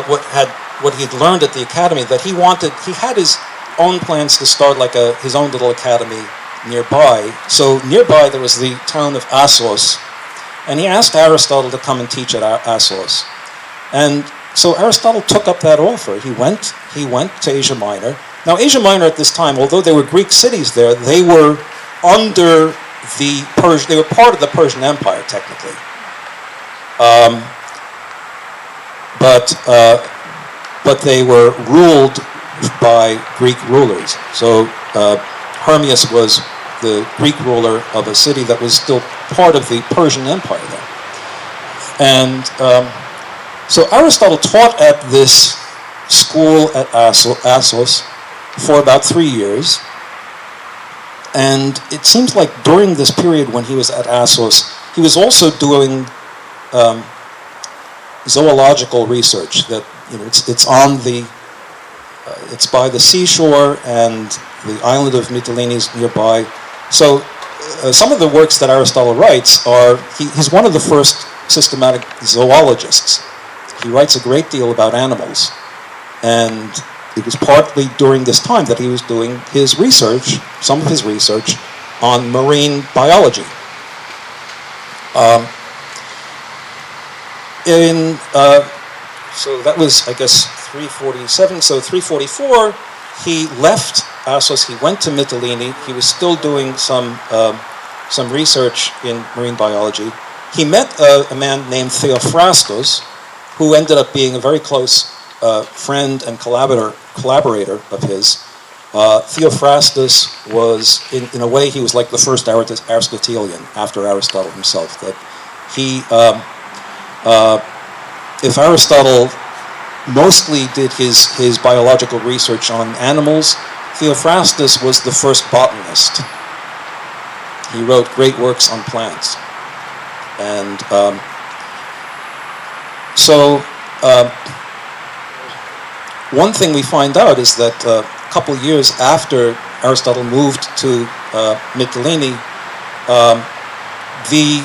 what he had learned at the academy that he had his own plans to start like his own little academy nearby. So nearby there was the town of Assos, and he asked Aristotle to come and teach at Assos. And so Aristotle took up that offer. He went to Asia Minor. Now Asia Minor at this time, although there were Greek cities there, they were under they were part of the Persian Empire technically. But they were ruled by Greek rulers. So Hermias was the Greek ruler of a city that was still part of the Persian Empire then. And so Aristotle taught at this school at Assos for about 3 years. And it seems like during this period when he was at Assos, he was also doing zoological research. That it's on it's by the seashore, and the island of Mytilene is nearby. So some of the works that Aristotle writes he's one of the first systematic zoologists. He writes a great deal about animals, and it was partly during this time that he was doing his research, some of his research, on marine biology. So that was, I guess, 347. So 344, he left Assos. He went to Mytilene. He was still doing some research in marine biology. He met a man named Theophrastus, who ended up being a very close friend and collaborator of his. Theophrastus was, in a way, he was like the first Aristotelian after Aristotle himself. That he, if Aristotle mostly did his biological research on animals, Theophrastus was the first botanist. He wrote great works on plants. And one thing we find out is that a couple years after Aristotle moved to Mytilene, the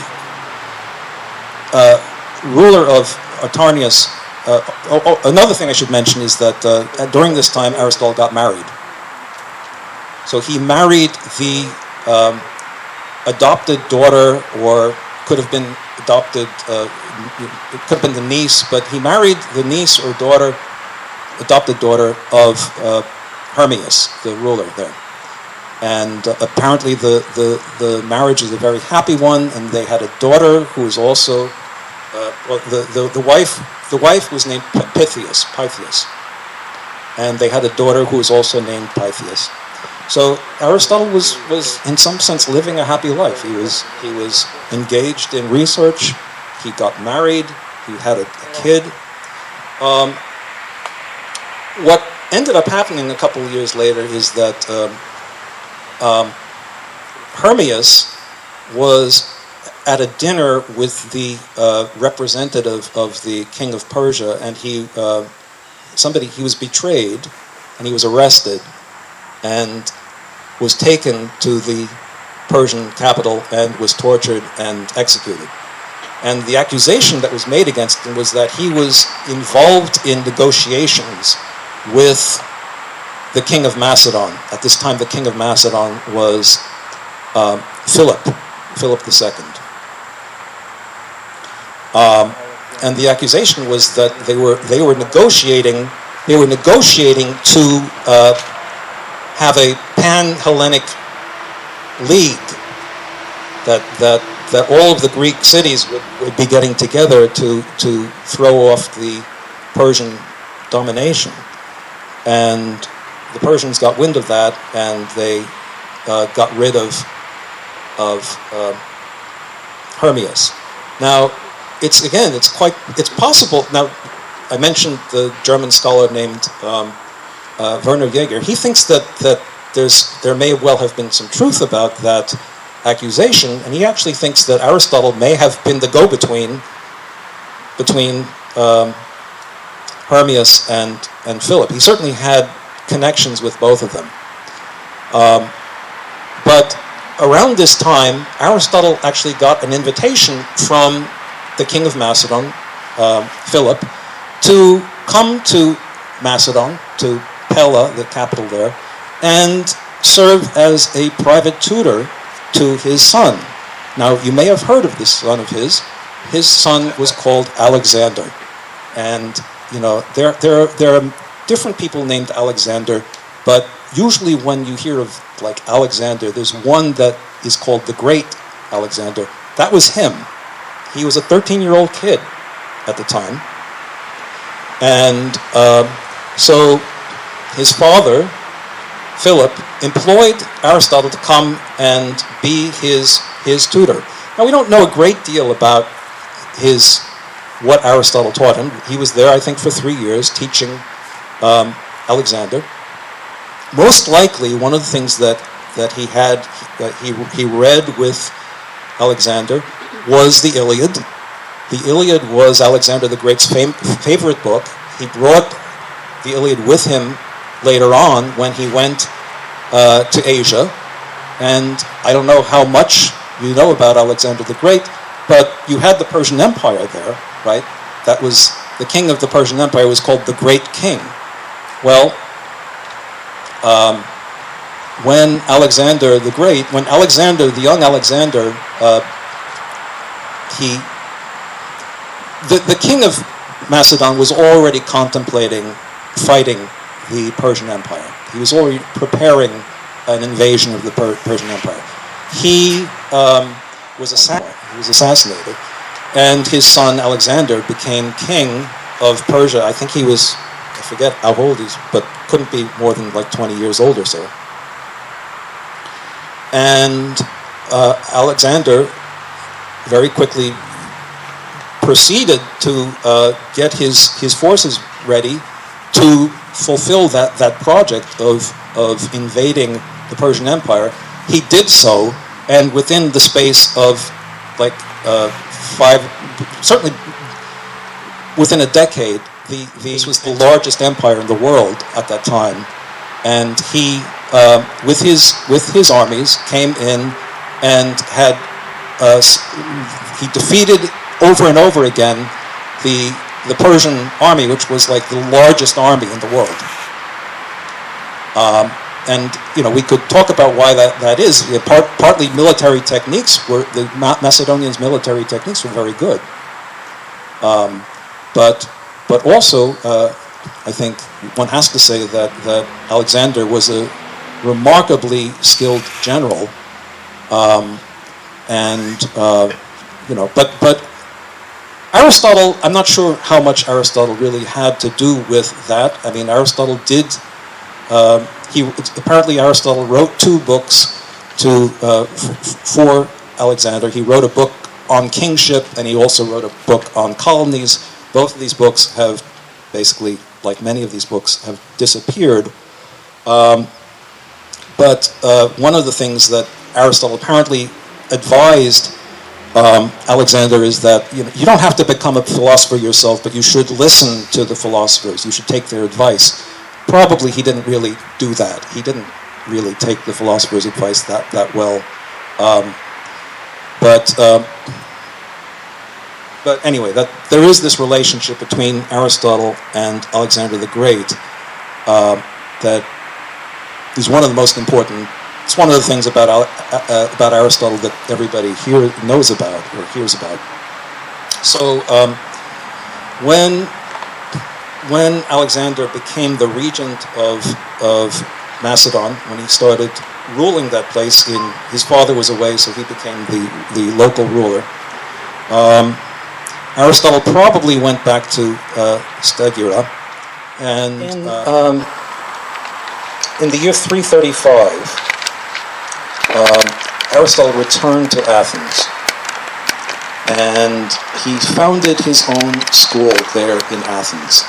ruler of Atarneus. Another thing I should mention is that during this time Aristotle got married. So he married the adopted daughter, or could have been adopted. It could have been the niece, but he married the niece or adopted daughter of Hermias, the ruler there. And apparently the marriage is a very happy one, and they had a daughter who was also the wife was named Pythias, and they had a daughter who was also named Pythias. So Aristotle was in some sense living a happy life. He was engaged in research. He got married. He had a kid. What ended up happening a couple of years later is that Hermias was at a dinner with the representative of the king of Persia, and he was betrayed, and he was arrested, and was taken to the Persian capital and was tortured and executed. And the accusation that was made against him was that he was involved in negotiations with the king of Macedon. At this time, the king of Macedon was Philip II. And the accusation was that they were negotiating to have a pan-Hellenic league that all of the Greek cities would be getting together to throw off the Persian domination. And the Persians got wind of that, and they got rid of Hermias. Now, it's possible. Now, I mentioned the German scholar named Werner Jaeger. He thinks that there may well have been some truth about that accusation, and he actually thinks that Aristotle may have been the go-between between Hermias and Philip. He certainly had connections with both of them. But around this time, Aristotle actually got an invitation from the king of Macedon Philip, to come to Macedon, to Pella, the capital there, and serve as a private tutor to his son. Now, you may have heard of this son of his. His son was called Alexander. And, you know, there are different people named Alexander, but usually when you hear of, like, Alexander, there's one that is called the Great Alexander. That was him. He was a 13-year-old kid at the time. And so his father, Philip, employed Aristotle to come and be his tutor. Now, we don't know a great deal about what Aristotle taught him. He was there, I think, for 3 years teaching Alexander. Most likely, one of the things that he read with Alexander was the Iliad. The Iliad was Alexander the Great's favorite book. He brought the Iliad with him later on when he went to Asia. And I don't know how much you know about Alexander the Great, but you had the Persian Empire there, right? That was, the king of the Persian Empire was called the Great King. Well, when Alexander the Great, the young Alexander, the king of Macedon was already contemplating fighting the Persian Empire. He was already preparing an invasion of the Persian Empire. He was assassinated, and his son Alexander became king of Persia. I think he was, I forget how old he is, but couldn't be more than like 20 years old or so. And Alexander very quickly proceeded to get his forces ready to fulfill that project of invading the Persian Empire. He did so, and within the space of like certainly within a decade, this was the largest empire in the world at that time, and he with his armies came in and had he defeated over and over again the Persian army, which was like the largest army in the world. And you know, we could talk about why that is. Partly military techniques were, the Macedonians' military techniques were very good. But also, I think one has to say that Alexander was a remarkably skilled general, you know, but Aristotle, I'm not sure how much Aristotle really had to do with that. I mean, Aristotle did. Apparently Aristotle wrote 2 books for Alexander. He wrote a book on kingship, and he also wrote a book on colonies. Both of these books have basically, like many of these books, have disappeared. But one of the things that Aristotle apparently advised Alexander is that you don't have to become a philosopher yourself, but you should listen to the philosophers. You should take their advice. Probably he didn't really do that. He didn't really take the philosopher's advice that well. But anyway, that there is this relationship between Aristotle and Alexander the Great that is one of the most important. It's one of the things about Aristotle that everybody here knows about or hears about. So when Alexander became the regent of Macedon, when he started ruling that place, his father was away, so he became the local ruler. Aristotle probably went back to Stagira, and in the year 335, Aristotle returned to Athens, and he founded his own school there in Athens.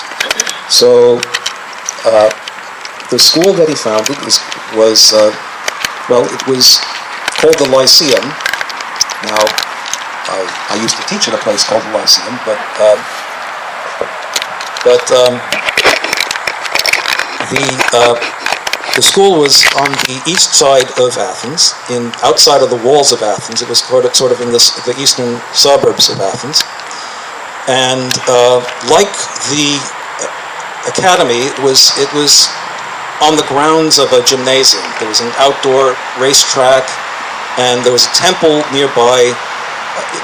So the school that he founded was called the Lyceum. Now, I used to teach at a place called the Lyceum, but the school was on the east side of Athens, outside of the walls of Athens. It was sort of in the eastern suburbs of Athens. And like the academy, it was on the grounds of a gymnasium. There was an outdoor racetrack, and there was a temple nearby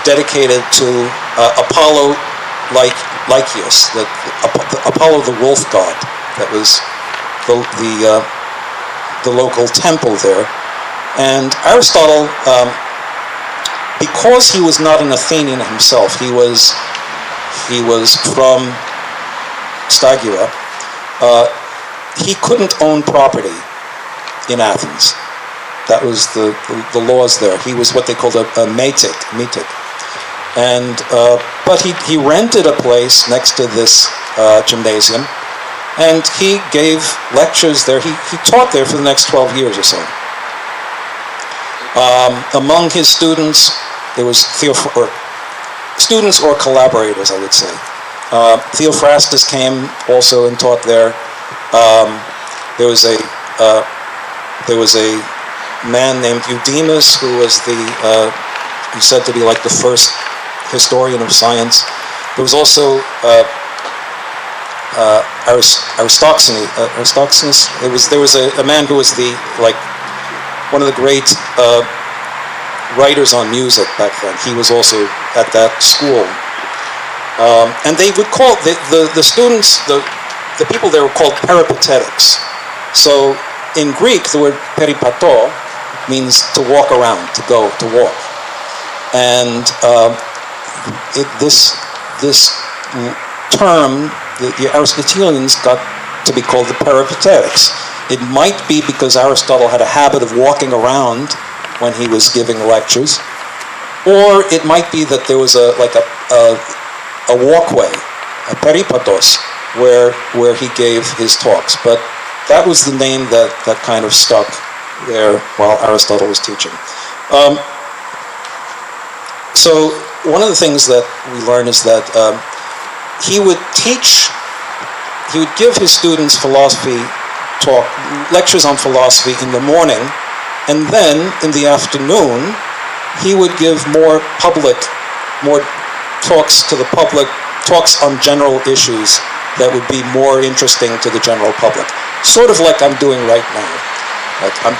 dedicated to Apollo Lycaeus, Apollo the wolf god. That was the local temple there. And Aristotle, because he was not an Athenian himself, he was from Stagira, he couldn't own property in Athens. That was the laws there. He was what they called a metic. And but he rented a place next to this gymnasium, and he gave lectures there. He taught there for the next 12 years or so. Among his students, there was students or collaborators, I would say. Theophrastus came also and taught there. There was a man named Eudemus who was he's said to be like the first historian of science. There was also Aristoxenus. There was a man who was one of the great writers on music back then. He was also at that school. And they would call the students, the people there were called peripatetics. So in Greek, the word peripato means to walk around, to go, to walk. And this term, the Aristotelians got to be called the peripatetics. It might be because Aristotle had a habit of walking around when he was giving lectures, or it might be that there was a walkway, a peripatos, where he gave his talks. But that was the name that kind of stuck there while Aristotle was teaching. So one of the things that we learn is that he would give his students lectures on philosophy in the morning, and then in the afternoon he would give more talks to the public, talks on general issues that would be more interesting to the general public. Sort of like I'm doing right now.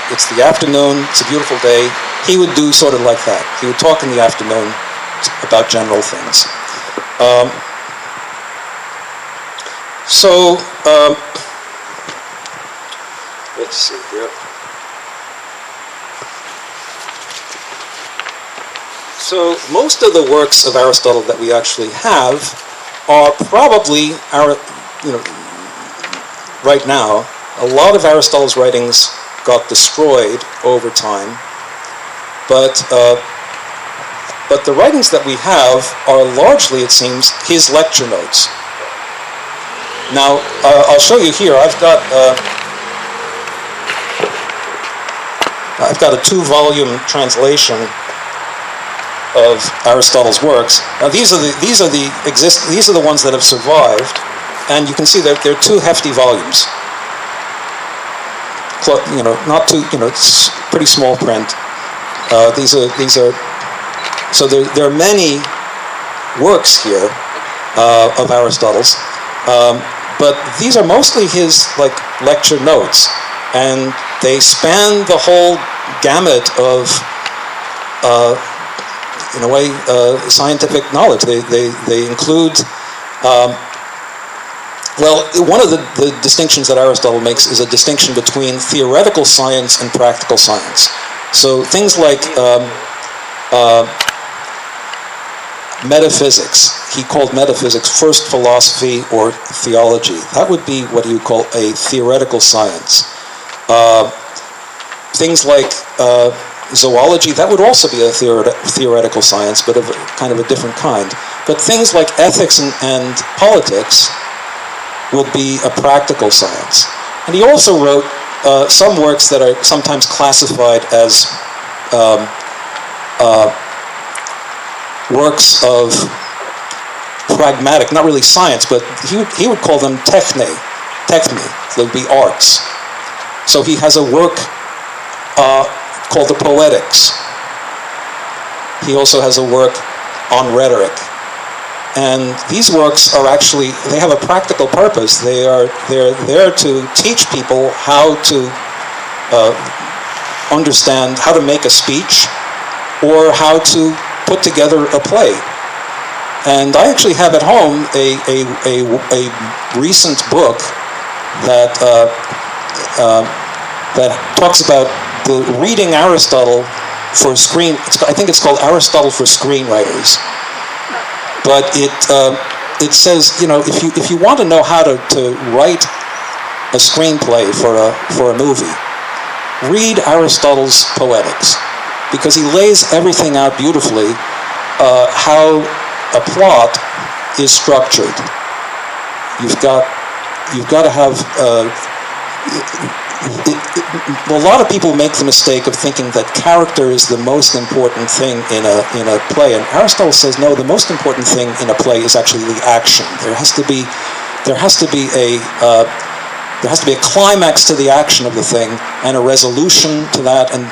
It's the afternoon, it's a beautiful day. He would do sort of like that. He would talk in the afternoon about general things. Let's see here. So most of the works of Aristotle that we actually have are probably right now. A lot of Aristotle's writings got destroyed over time, but the writings that we have are largely, it seems, his lecture notes. Now, I'll show you here. I've got a 2-volume translation of Aristotle's works. Now, these are the ones that have survived, and you can see that they're 2 hefty volumes. Not too. It's pretty small print. These are. So there are many works here of Aristotle's. But these are mostly his lecture notes, and they span the whole gamut of, in a way, scientific knowledge. They include, one of the distinctions that Aristotle makes is a distinction between theoretical science and practical science. So things like metaphysics. He called metaphysics first philosophy or theology. That would be what he would call a theoretical science. Things like zoology, that would also be a theoretical science, but of kind of a different kind. But things like ethics and politics will be a practical science. And he also wrote some works that are sometimes classified as works of pragmatic, not really science, but he would call them techne. They would be arts. So he has a work called the Poetics. He also has a work on rhetoric. And these works are actually, they have a practical purpose. They're there to teach people how to understand how to make a speech or how to put together a play. And I actually have at home a recent book that that talks about the reading Aristotle for screen. I think it's called Aristotle for Screenwriters. But it says, you know, if you want to know how to write a screenplay for a movie, read Aristotle's Poetics, because he lays everything out beautifully, how a plot is structured. You've got to have. A lot of people make the mistake of thinking that character is the most important thing in a play, and Aristotle says no. The most important thing in a play is actually the action. There has to be a climax to the action of the thing and a resolution to that, and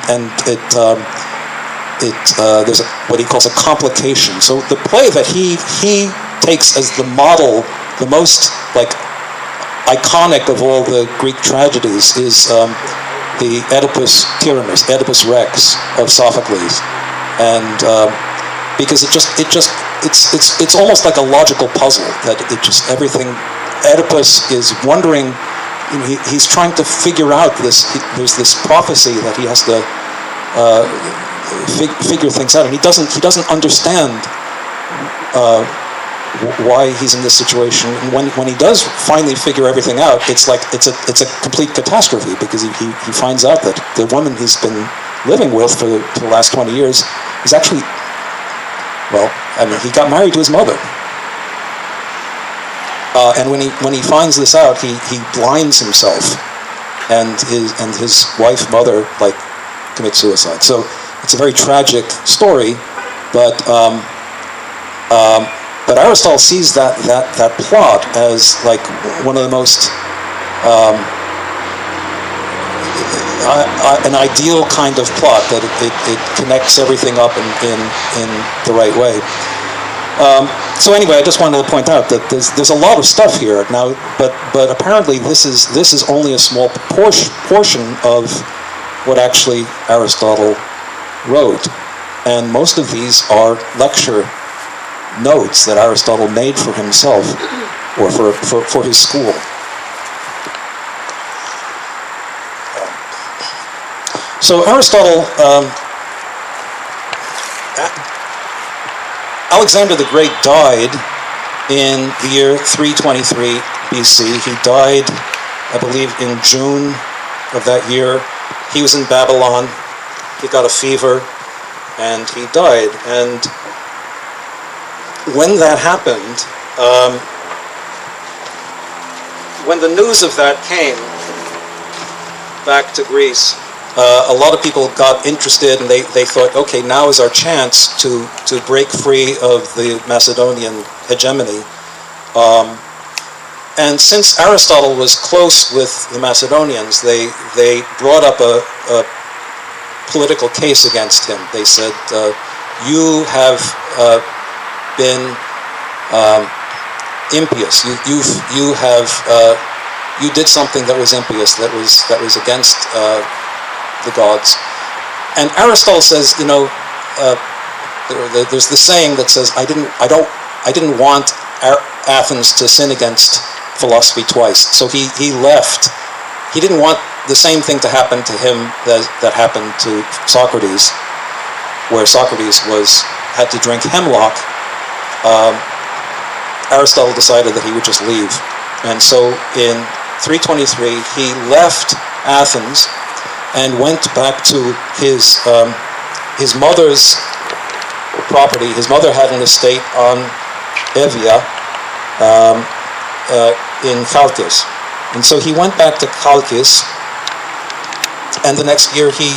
there's what he calls a complication. So the play that he takes as the model, the most iconic of all the Greek tragedies, is the Oedipus Tyrannus, Oedipus Rex of Sophocles, and because it's almost like a logical puzzle that it just everything. Oedipus is wondering. He's trying to figure out this. There's this prophecy that he has to figure things out, and he doesn't understand why he's in this situation. And when he does finally figure everything out, it's a complete catastrophe, because he finds out that the woman he's been living with for the last 20 years is actually, he got married to his mother. And when he finds this out, he blinds himself, and his wife, mother, commits suicide. So it's a very tragic story, but Aristotle sees that plot as one of the most an ideal kind of plot, that it connects everything up in the right way. So anyway, I just wanted to point out that there's a lot of stuff here now, but apparently this is only a small portion of what actually Aristotle wrote, and most of these are lecture notes that Aristotle made for himself or for his school. So Aristotle. Alexander the Great died in the year 323 BC. He died, I believe, in June of that year. He was in Babylon. He got a fever, and he died. And when that happened, when the news of that came back to Greece, a lot of people got interested, and they thought, okay, now is our chance to break free of the Macedonian hegemony. And since Aristotle was close with the Macedonians, they brought up a political case against him. They said, you have been impious. You did something that was impious, that was against the gods. And Aristotle says, there's the saying that says, I didn't want Athens to sin against philosophy twice. So he left. He didn't want the same thing to happen to him that happened to Socrates, where Socrates had to drink hemlock. Aristotle decided that he would just leave. And so in 323, he left Athens and went back to his mother's property. His mother had an estate on Evia in Chalkis. And so he went back to Chalkis, and the next year he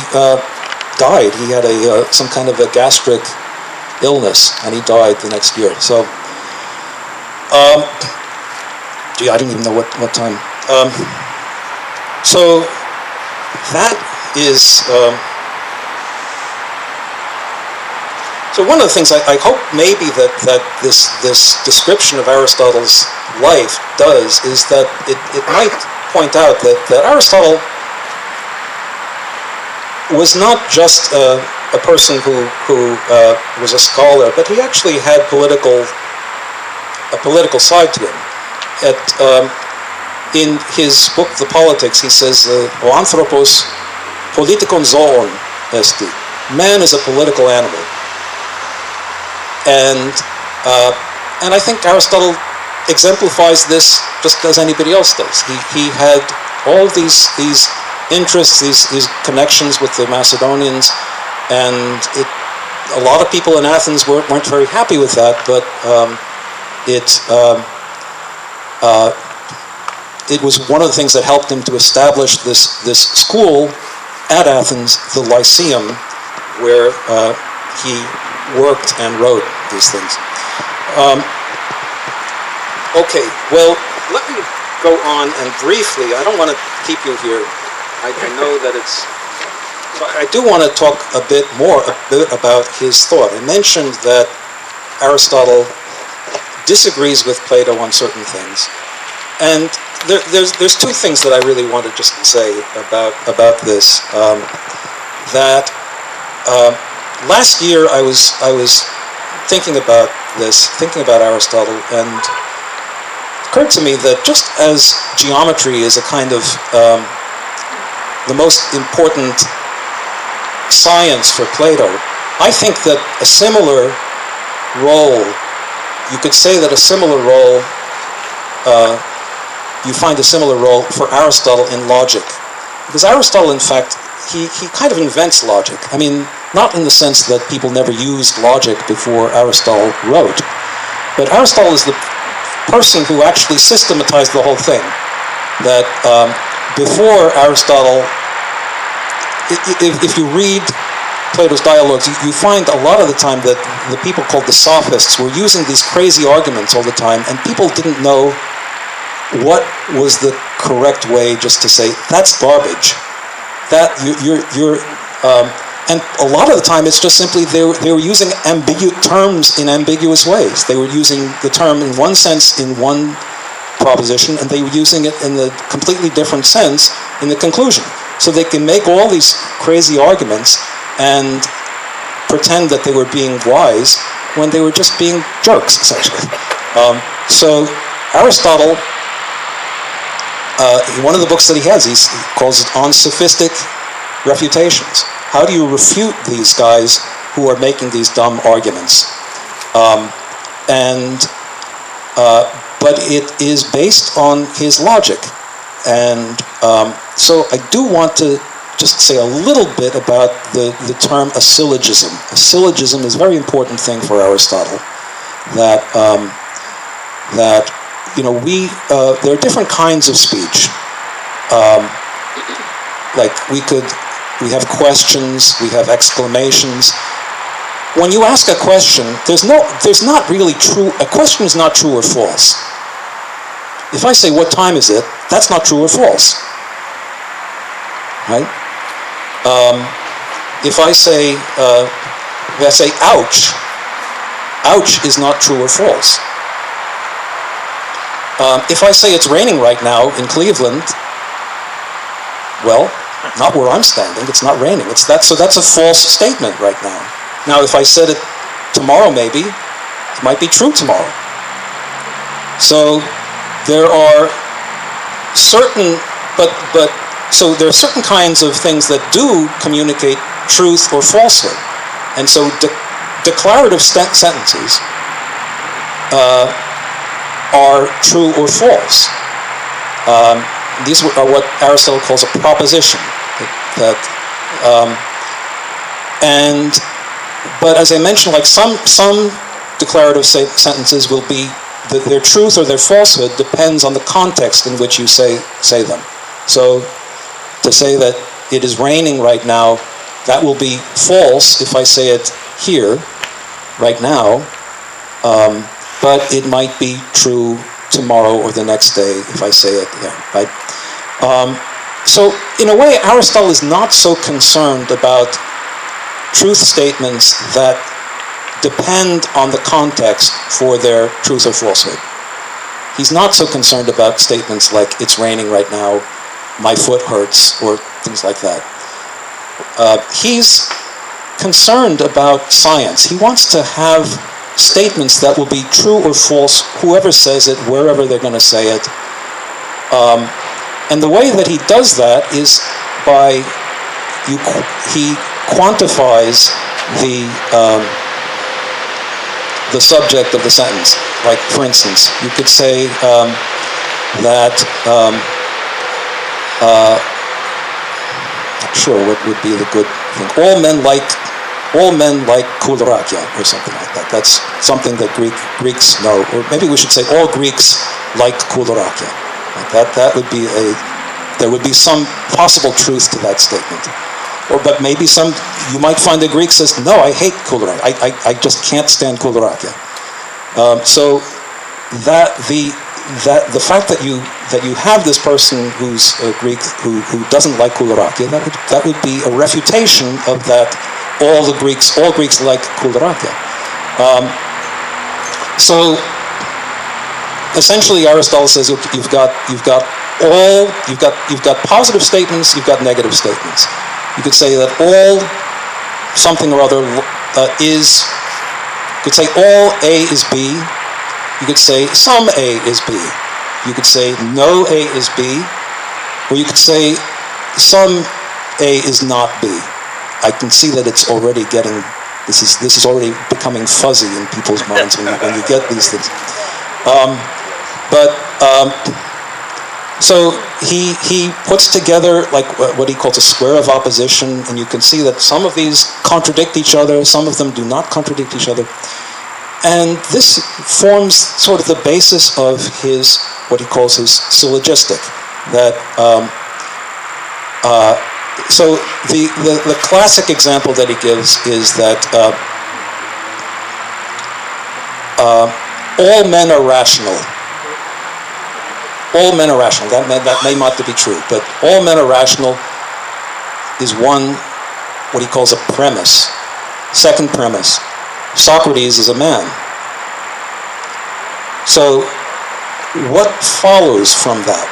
died. He had some kind of a gastric illness, and he died the next year. So, I didn't even know what time. So that is So one of the things I hope maybe that this description of Aristotle's life does is that it might point out that Aristotle was not just a person who was a scholar, but he actually had a political side to him. In his book The Politics, he says, "O anthropos politikon zoon esti." Man is a political animal. And I think Aristotle exemplifies this just as anybody else does. He had all these interests, these connections with the Macedonians, and a lot of people in Athens weren't very happy with that, but it was one of the things that helped him to establish this school at Athens, the Lyceum, where he worked and wrote these things. Okay, well, let me go on and briefly, I don't want to keep you here. I know that I do want to talk a bit about his thought. I mentioned that Aristotle disagrees with Plato on certain things. And there's two things that I really want to just say about this. Last year I was thinking about Aristotle, and it occurred to me that just as geometry is a kind of the most important science for Plato, I think that a similar role, you could say that a similar role, you find a similar role for Aristotle in logic. Because Aristotle, in fact, he kind of invents logic. I mean, not in the sense that people never used logic before Aristotle wrote, but Aristotle is the person who actually systematized the whole thing. That before Aristotle, if you read Plato's dialogues, you find a lot of the time that the people called the sophists were using these crazy arguments all the time, and people didn't know what was the correct way just to say, that's garbage. That and a lot of the time it's just simply they were using terms in ambiguous ways. They were using the term in one sense in one proposition, and they were using it in a completely different sense in the conclusion. So they can make all these crazy arguments and pretend that they were being wise when they were just being jerks, essentially. So Aristotle, in one of the books that he has, he calls it On Sophistic Refutations. How do you refute these guys who are making these dumb arguments? But it is based on his logic. And so I do want to just say a little bit about the term a syllogism. A syllogism is a very important thing for Aristotle. That there are different kinds of speech. We have questions, we have exclamations. When you ask a question, there's not really true. A question is not true or false. If I say, what time is it? That's not true or false. Right? If I say, ouch, ouch is not true or false. If I say it's raining right now in Cleveland, well, not where I'm standing, it's not raining. So that's a false statement right now. Now, if I said it tomorrow, maybe, it might be true tomorrow. So there are certain, so there are certain kinds of things that do communicate truth or falsehood. And so declarative sentences are true or false. These are what Aristotle calls a proposition. But as I mentioned, like some declarative sentences will be their truth or their falsehood depends on the context in which you say them. So to say that it is raining right now, that will be false if I say it here, right now, but it might be true tomorrow or the next day if I say it there, right? So in a way, Aristotle is not so concerned about truth statements that depend on the context for their truth or falsehood. He's not so concerned about statements like, it's raining right now, my foot hurts, or things like that. He's concerned about science. He wants to have statements that will be true or false, whoever says it, wherever they're going to say it. And the way that he does that is by, he quantifies the subject of the sentence. Like, for instance, you could say that, not sure what would be the good thing. All men like koulourakia, or something like that. That's something that Greeks know. Or maybe we should say all Greeks like koulourakia. Like that would be there would be some possible truth to that statement. But maybe you might find a Greek says, no, I hate koulourakia. I just can't stand koulourakia. So that the fact that you have this person who's a Greek who doesn't like koulourakia, that would be a refutation of that all Greeks like koulourakia. So essentially, Aristotle says you've got positive statements, you've got negative statements. You could say that all something or other is. You could say all A is B. You could say some A is B. You could say no A is B. Or you could say some A is not B. I can see that it's already getting. This is already becoming fuzzy in people's minds when you get these things. So he puts together like what he calls a square of opposition, and you can see that some of these contradict each other, some of them do not contradict each other. And this forms sort of the basis of his, what he calls his syllogistic. That so the classic example that he gives is that all men are rational. All men are rational. That may not be true, but all men are rational is one, what he calls a premise. Second premise, Socrates is a man. So what follows from that?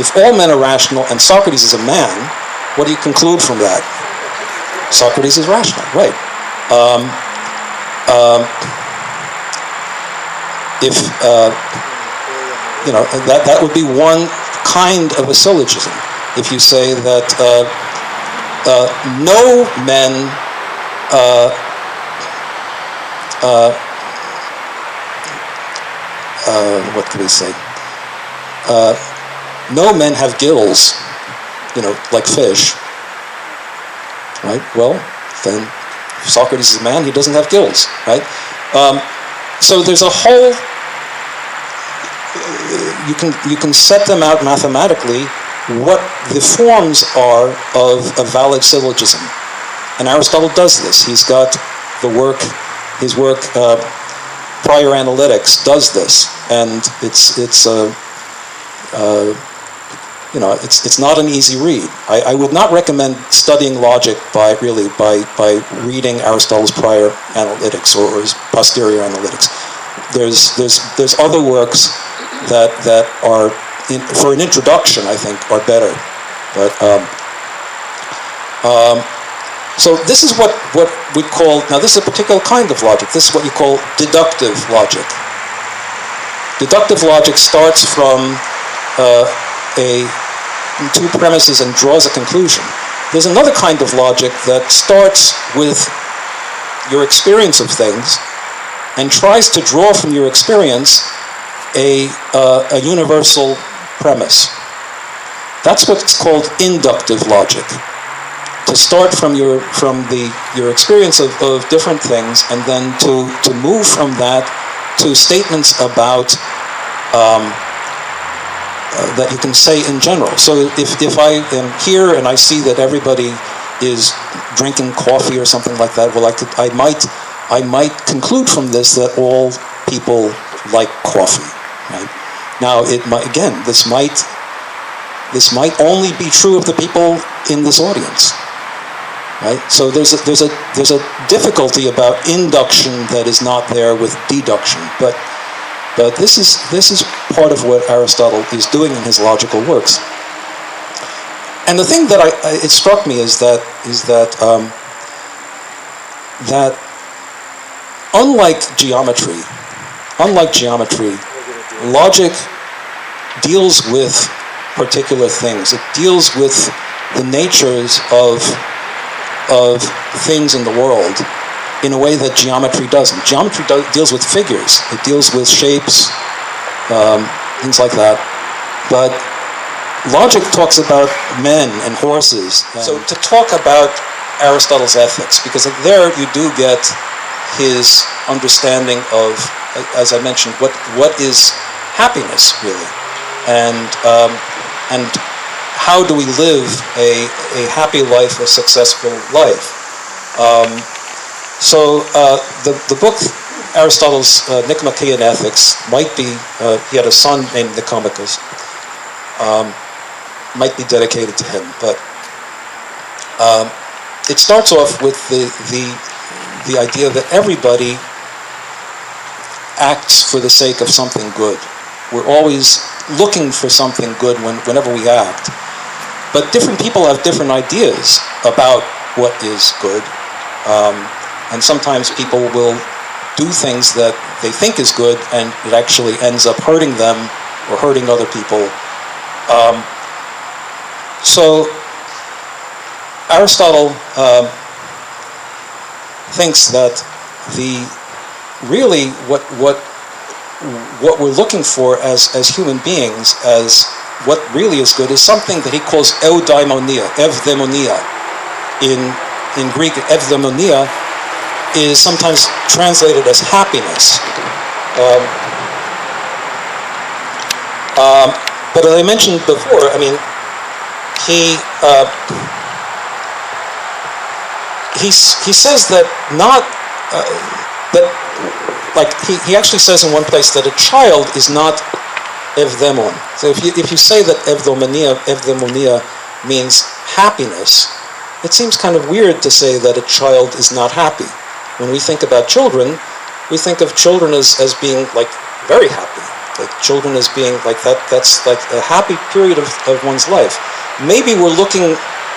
If all men are rational and Socrates is a man, what do you conclude from that? Socrates is rational, right? That would be one kind of a syllogism. If you say that no men what can we say? No men have gills, like fish, right? Well, then if Socrates is a man, he doesn't have gills, right? So there's a whole. You can set them out mathematically what the forms are of a valid syllogism, and Aristotle does this. He's got his work. Prior Analytics does this, and it's not an easy read. I would not recommend studying logic by reading Aristotle's Prior Analytics or his Posterior Analytics. There's other works that are for an introduction, I think, are better, but. So this is what we call, now this is a particular kind of logic, this is what you call deductive logic. Deductive logic starts from two premises and draws a conclusion. There's another kind of logic that starts with your experience of things and tries to draw from your experience a universal premise. That's what's called inductive logic. To start from your experience of different things, and then to move from that to statements about that you can say in general. So if I am here and I see that everybody is drinking coffee or something like that, well, I might conclude from this that all people like coffee. Right? Now, this might only be true of the people in this audience. right? So there's a difficulty about induction that is not there with deduction, but this is part of what Aristotle is doing in his logical works. And the thing that it struck me is that unlike geometry, logic deals with particular things. It deals with the natures of things in the world in a way that geometry doesn't. Geometry deals with figures. It deals with shapes, things like that. But logic talks about men and horses. So to talk about Aristotle's ethics, because there you do get his understanding of, as I mentioned, what is happiness really, and how do we live a happy life, a successful life. So the book Aristotle's Nicomachean Ethics might be, he had a son named Nicomachus, might be dedicated to him, but it starts off with the idea that everybody acts for the sake of something good. We're always looking for something good whenever we act. But different people have different ideas about what is good. And sometimes people will do things that they think is good and it actually ends up hurting them or hurting other people. So Aristotle thinks that what we're looking for as human beings, as what really is good, is something that he calls eudaimonia, evdaimonia. In Greek, evdaimonia is sometimes translated as happiness. But as I mentioned before, I mean, he says that he actually says in one place that a child is not evdaimon. So if you say that evdaimonia means happiness, it seems kind of weird to say that a child is not happy. When we think about children, we think of children as being like very happy. Like children as being like that's like a happy period of one's life. Maybe we're looking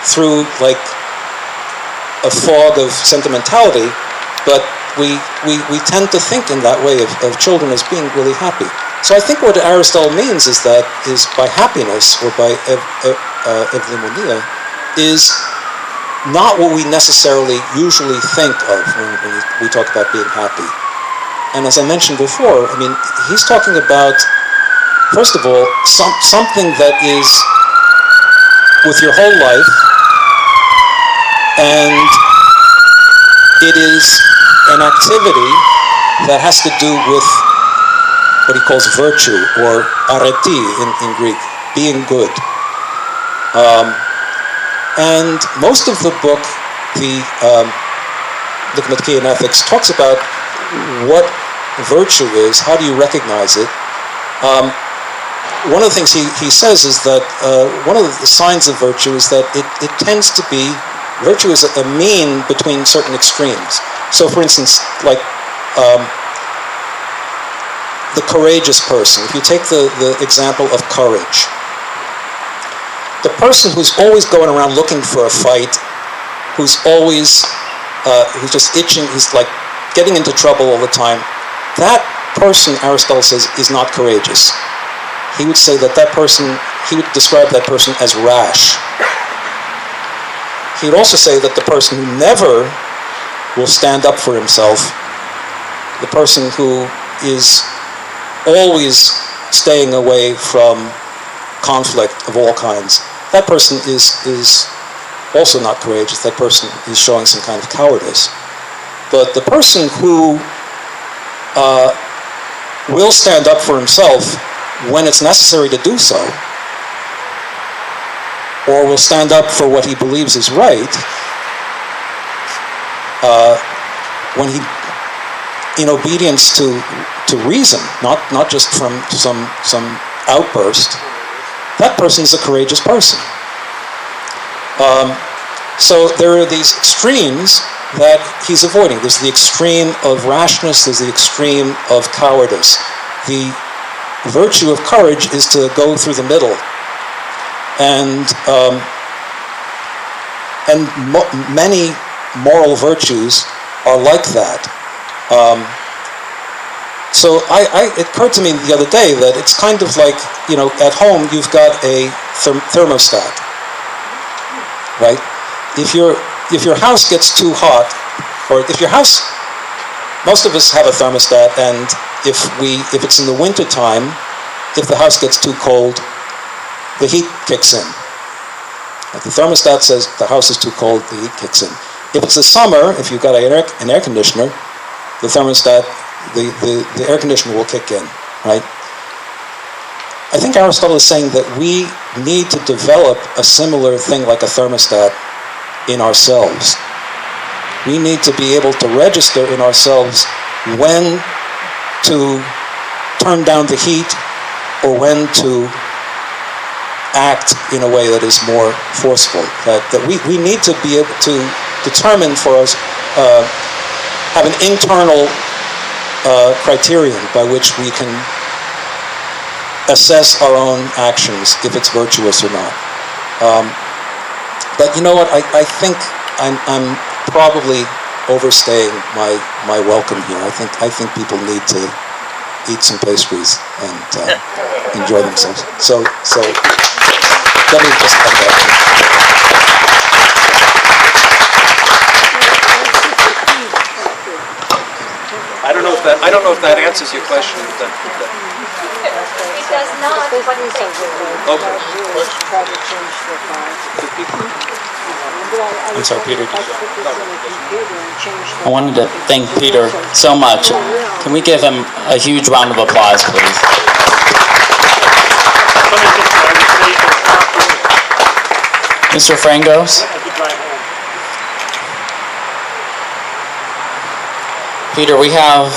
through like a fog of sentimentality, but we tend to think in that way of children as being really happy. So I think what Aristotle means is by happiness, or by evdaimonia, is not what we necessarily usually think of when we talk about being happy. And as I mentioned before, I mean, he's talking about, first of all, something that is with your whole life, and it is an activity that has to do with what he calls virtue, or areti in Greek, being good. And most of the book, the Nicomachean Ethics, talks about what virtue is, how do you recognize it. One of the things he says is that one of the signs of virtue is that it tends to be, virtue is a mean between certain extremes. So for instance, like the courageous person, if you take the example of courage, the person who's always going around looking for a fight, who's always, who's just itching, he's like getting into trouble all the time, that person, Aristotle says, is not courageous. He would say that he would describe that person as rash. He would also say that the person who never will stand up for himself, the person who is always staying away from conflict of all kinds, that person is also not courageous. That person is showing some kind of cowardice. But the person who will stand up for himself when it's necessary to do so, or will stand up for what he believes is right, when he, in obedience to reason, not just from some outburst, that person is a courageous person. So there are these extremes that he's avoiding. There's the extreme of rashness, there's the extreme of cowardice. The virtue of courage is to go through the middle. And many moral virtues are like that. So it occurred to me the other day that it's kind of like, at home you've got a thermostat, right? If your house gets too hot, or if your house, most of us have a thermostat, and if it's in the winter time, if the house gets too cold, the heat kicks in. If the thermostat says the house is too cold, the heat kicks in. If it's the summer, if you've got an air conditioner, the thermostat, the air conditioner will kick in, right? I think Aristotle is saying that we need to develop a similar thing like a thermostat in ourselves. We need to be able to register in ourselves when to turn down the heat or when to act in a way that is more forceful. That we need to be able to determine for us, have an internal criterion by which we can assess our own actions, if it's virtuous or not. But you know what? I think I'm probably overstaying my welcome here. I think people need to eat some pastries and enjoy themselves. So let me just come back. I don't know if that answers your question. It does not, but thank you. Okay. I'm sorry, Peter. I wanted to thank Peter so much. Can we give him a huge round of applause, please? Mr. Frangos? Peter, we have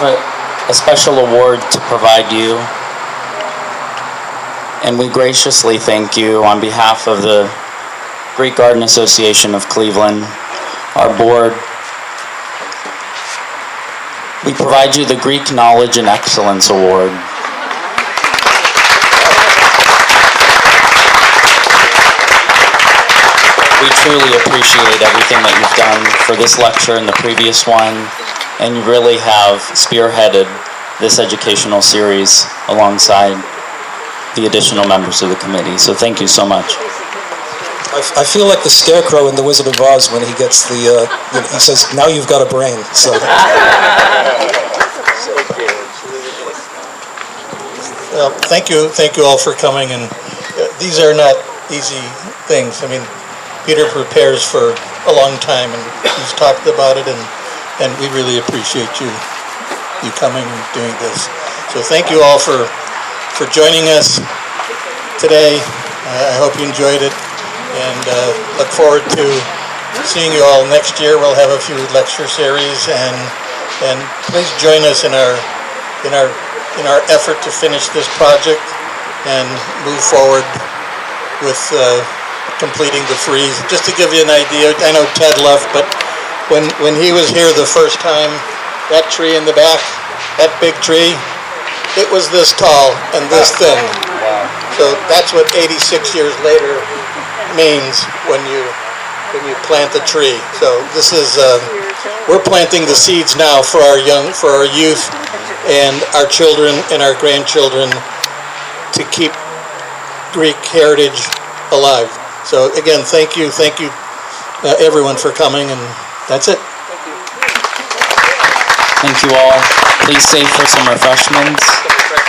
a special award to provide you, and we graciously thank you on behalf of the Greek Garden Association of Cleveland, our board. We provide you the Greek Knowledge and Excellence Award. We truly appreciate everything that you've done for this lecture and the previous one, and you really have spearheaded this educational series alongside the additional members of the committee. So thank you so much. I feel like the Scarecrow in The Wizard of Oz when he gets he says, "Now you've got a brain." So. Well, thank you all for coming, and these are not easy things. I mean, Peter prepares for a long time, and he's talked about it, and we really appreciate you coming and doing this. So thank you all for joining us today. I hope you enjoyed it, and look forward to seeing you all next year. We'll have a few lecture series, and please join us in our effort to finish this project and move forward with completing the frieze. Just to give you an idea, I know Ted left, but when he was here the first time, that tree in the back, that big tree, it was this tall and this thin. So that's what 86 years later means when you plant a tree. So this is we're planting the seeds now for our youth and our children and our grandchildren to keep Greek heritage alive. So again, thank you everyone for coming, and that's it. Thank you all. Please stay for some refreshments.